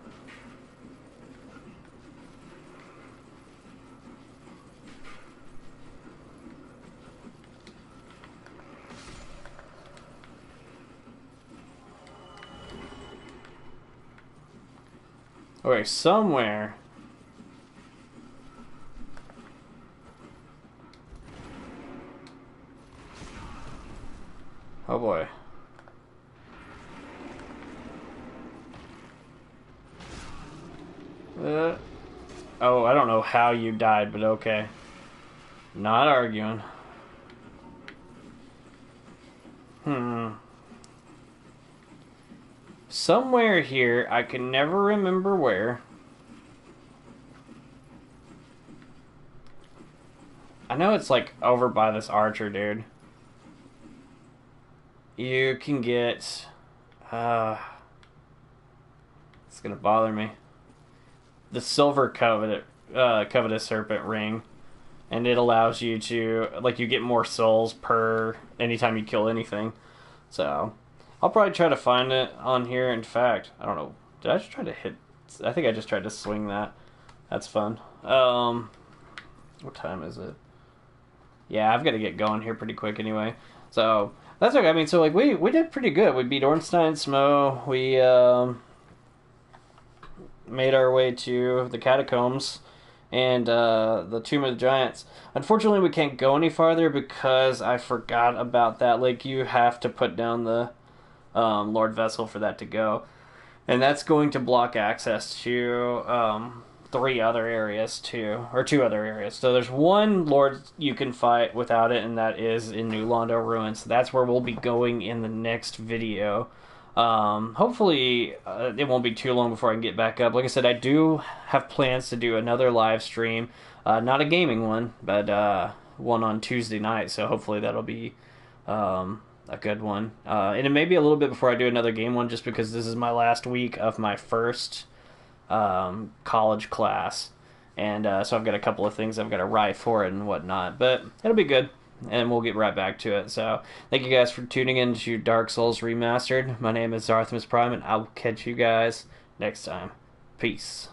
Okay, somewhere. Oh boy. Oh, I don't know how you died, but okay. Not arguing. Somewhere here, I can never remember where. I know it's like over by this archer dude. You can get... it's gonna bother me. The silver covetous serpent ring, and it allows you to, like, you get more souls per anytime you kill anything. So I'll probably try to find it on here. In fact, I don't know, did I just try to hit? I think I just tried to swing that. That's fun. What time is it? Yeah, I've got to get going here pretty quick anyway, so that's okay. I mean, so like we did pretty good. We beat Ornstein and Smough. We made our way to the Catacombs and the Tomb of the Giants. Unfortunately, we can't go any farther because I forgot about that. Like, you have to put down the Lord Vessel for that to go. And that's going to block access to 3 other areas too, or 2 other areas. So there's one Lord you can fight without it, and that is in New Londo Ruins. So that's where we'll be going in the next video. Hopefully it won't be too long before I can get back up. Like I said, I do have plans to do another live stream, not a gaming one, but one on Tuesday night, so hopefully that'll be a good one. And it may be a little bit before I do another game one, just because this is my last week of my first college class, and so I've got a couple of things I've got to write for it and whatnot, but it'll be good. And we'll get right back to it. So, thank you guys for tuning in to Dark Souls Remastered. My name is Artemis Prime, and I will catch you guys next time. Peace.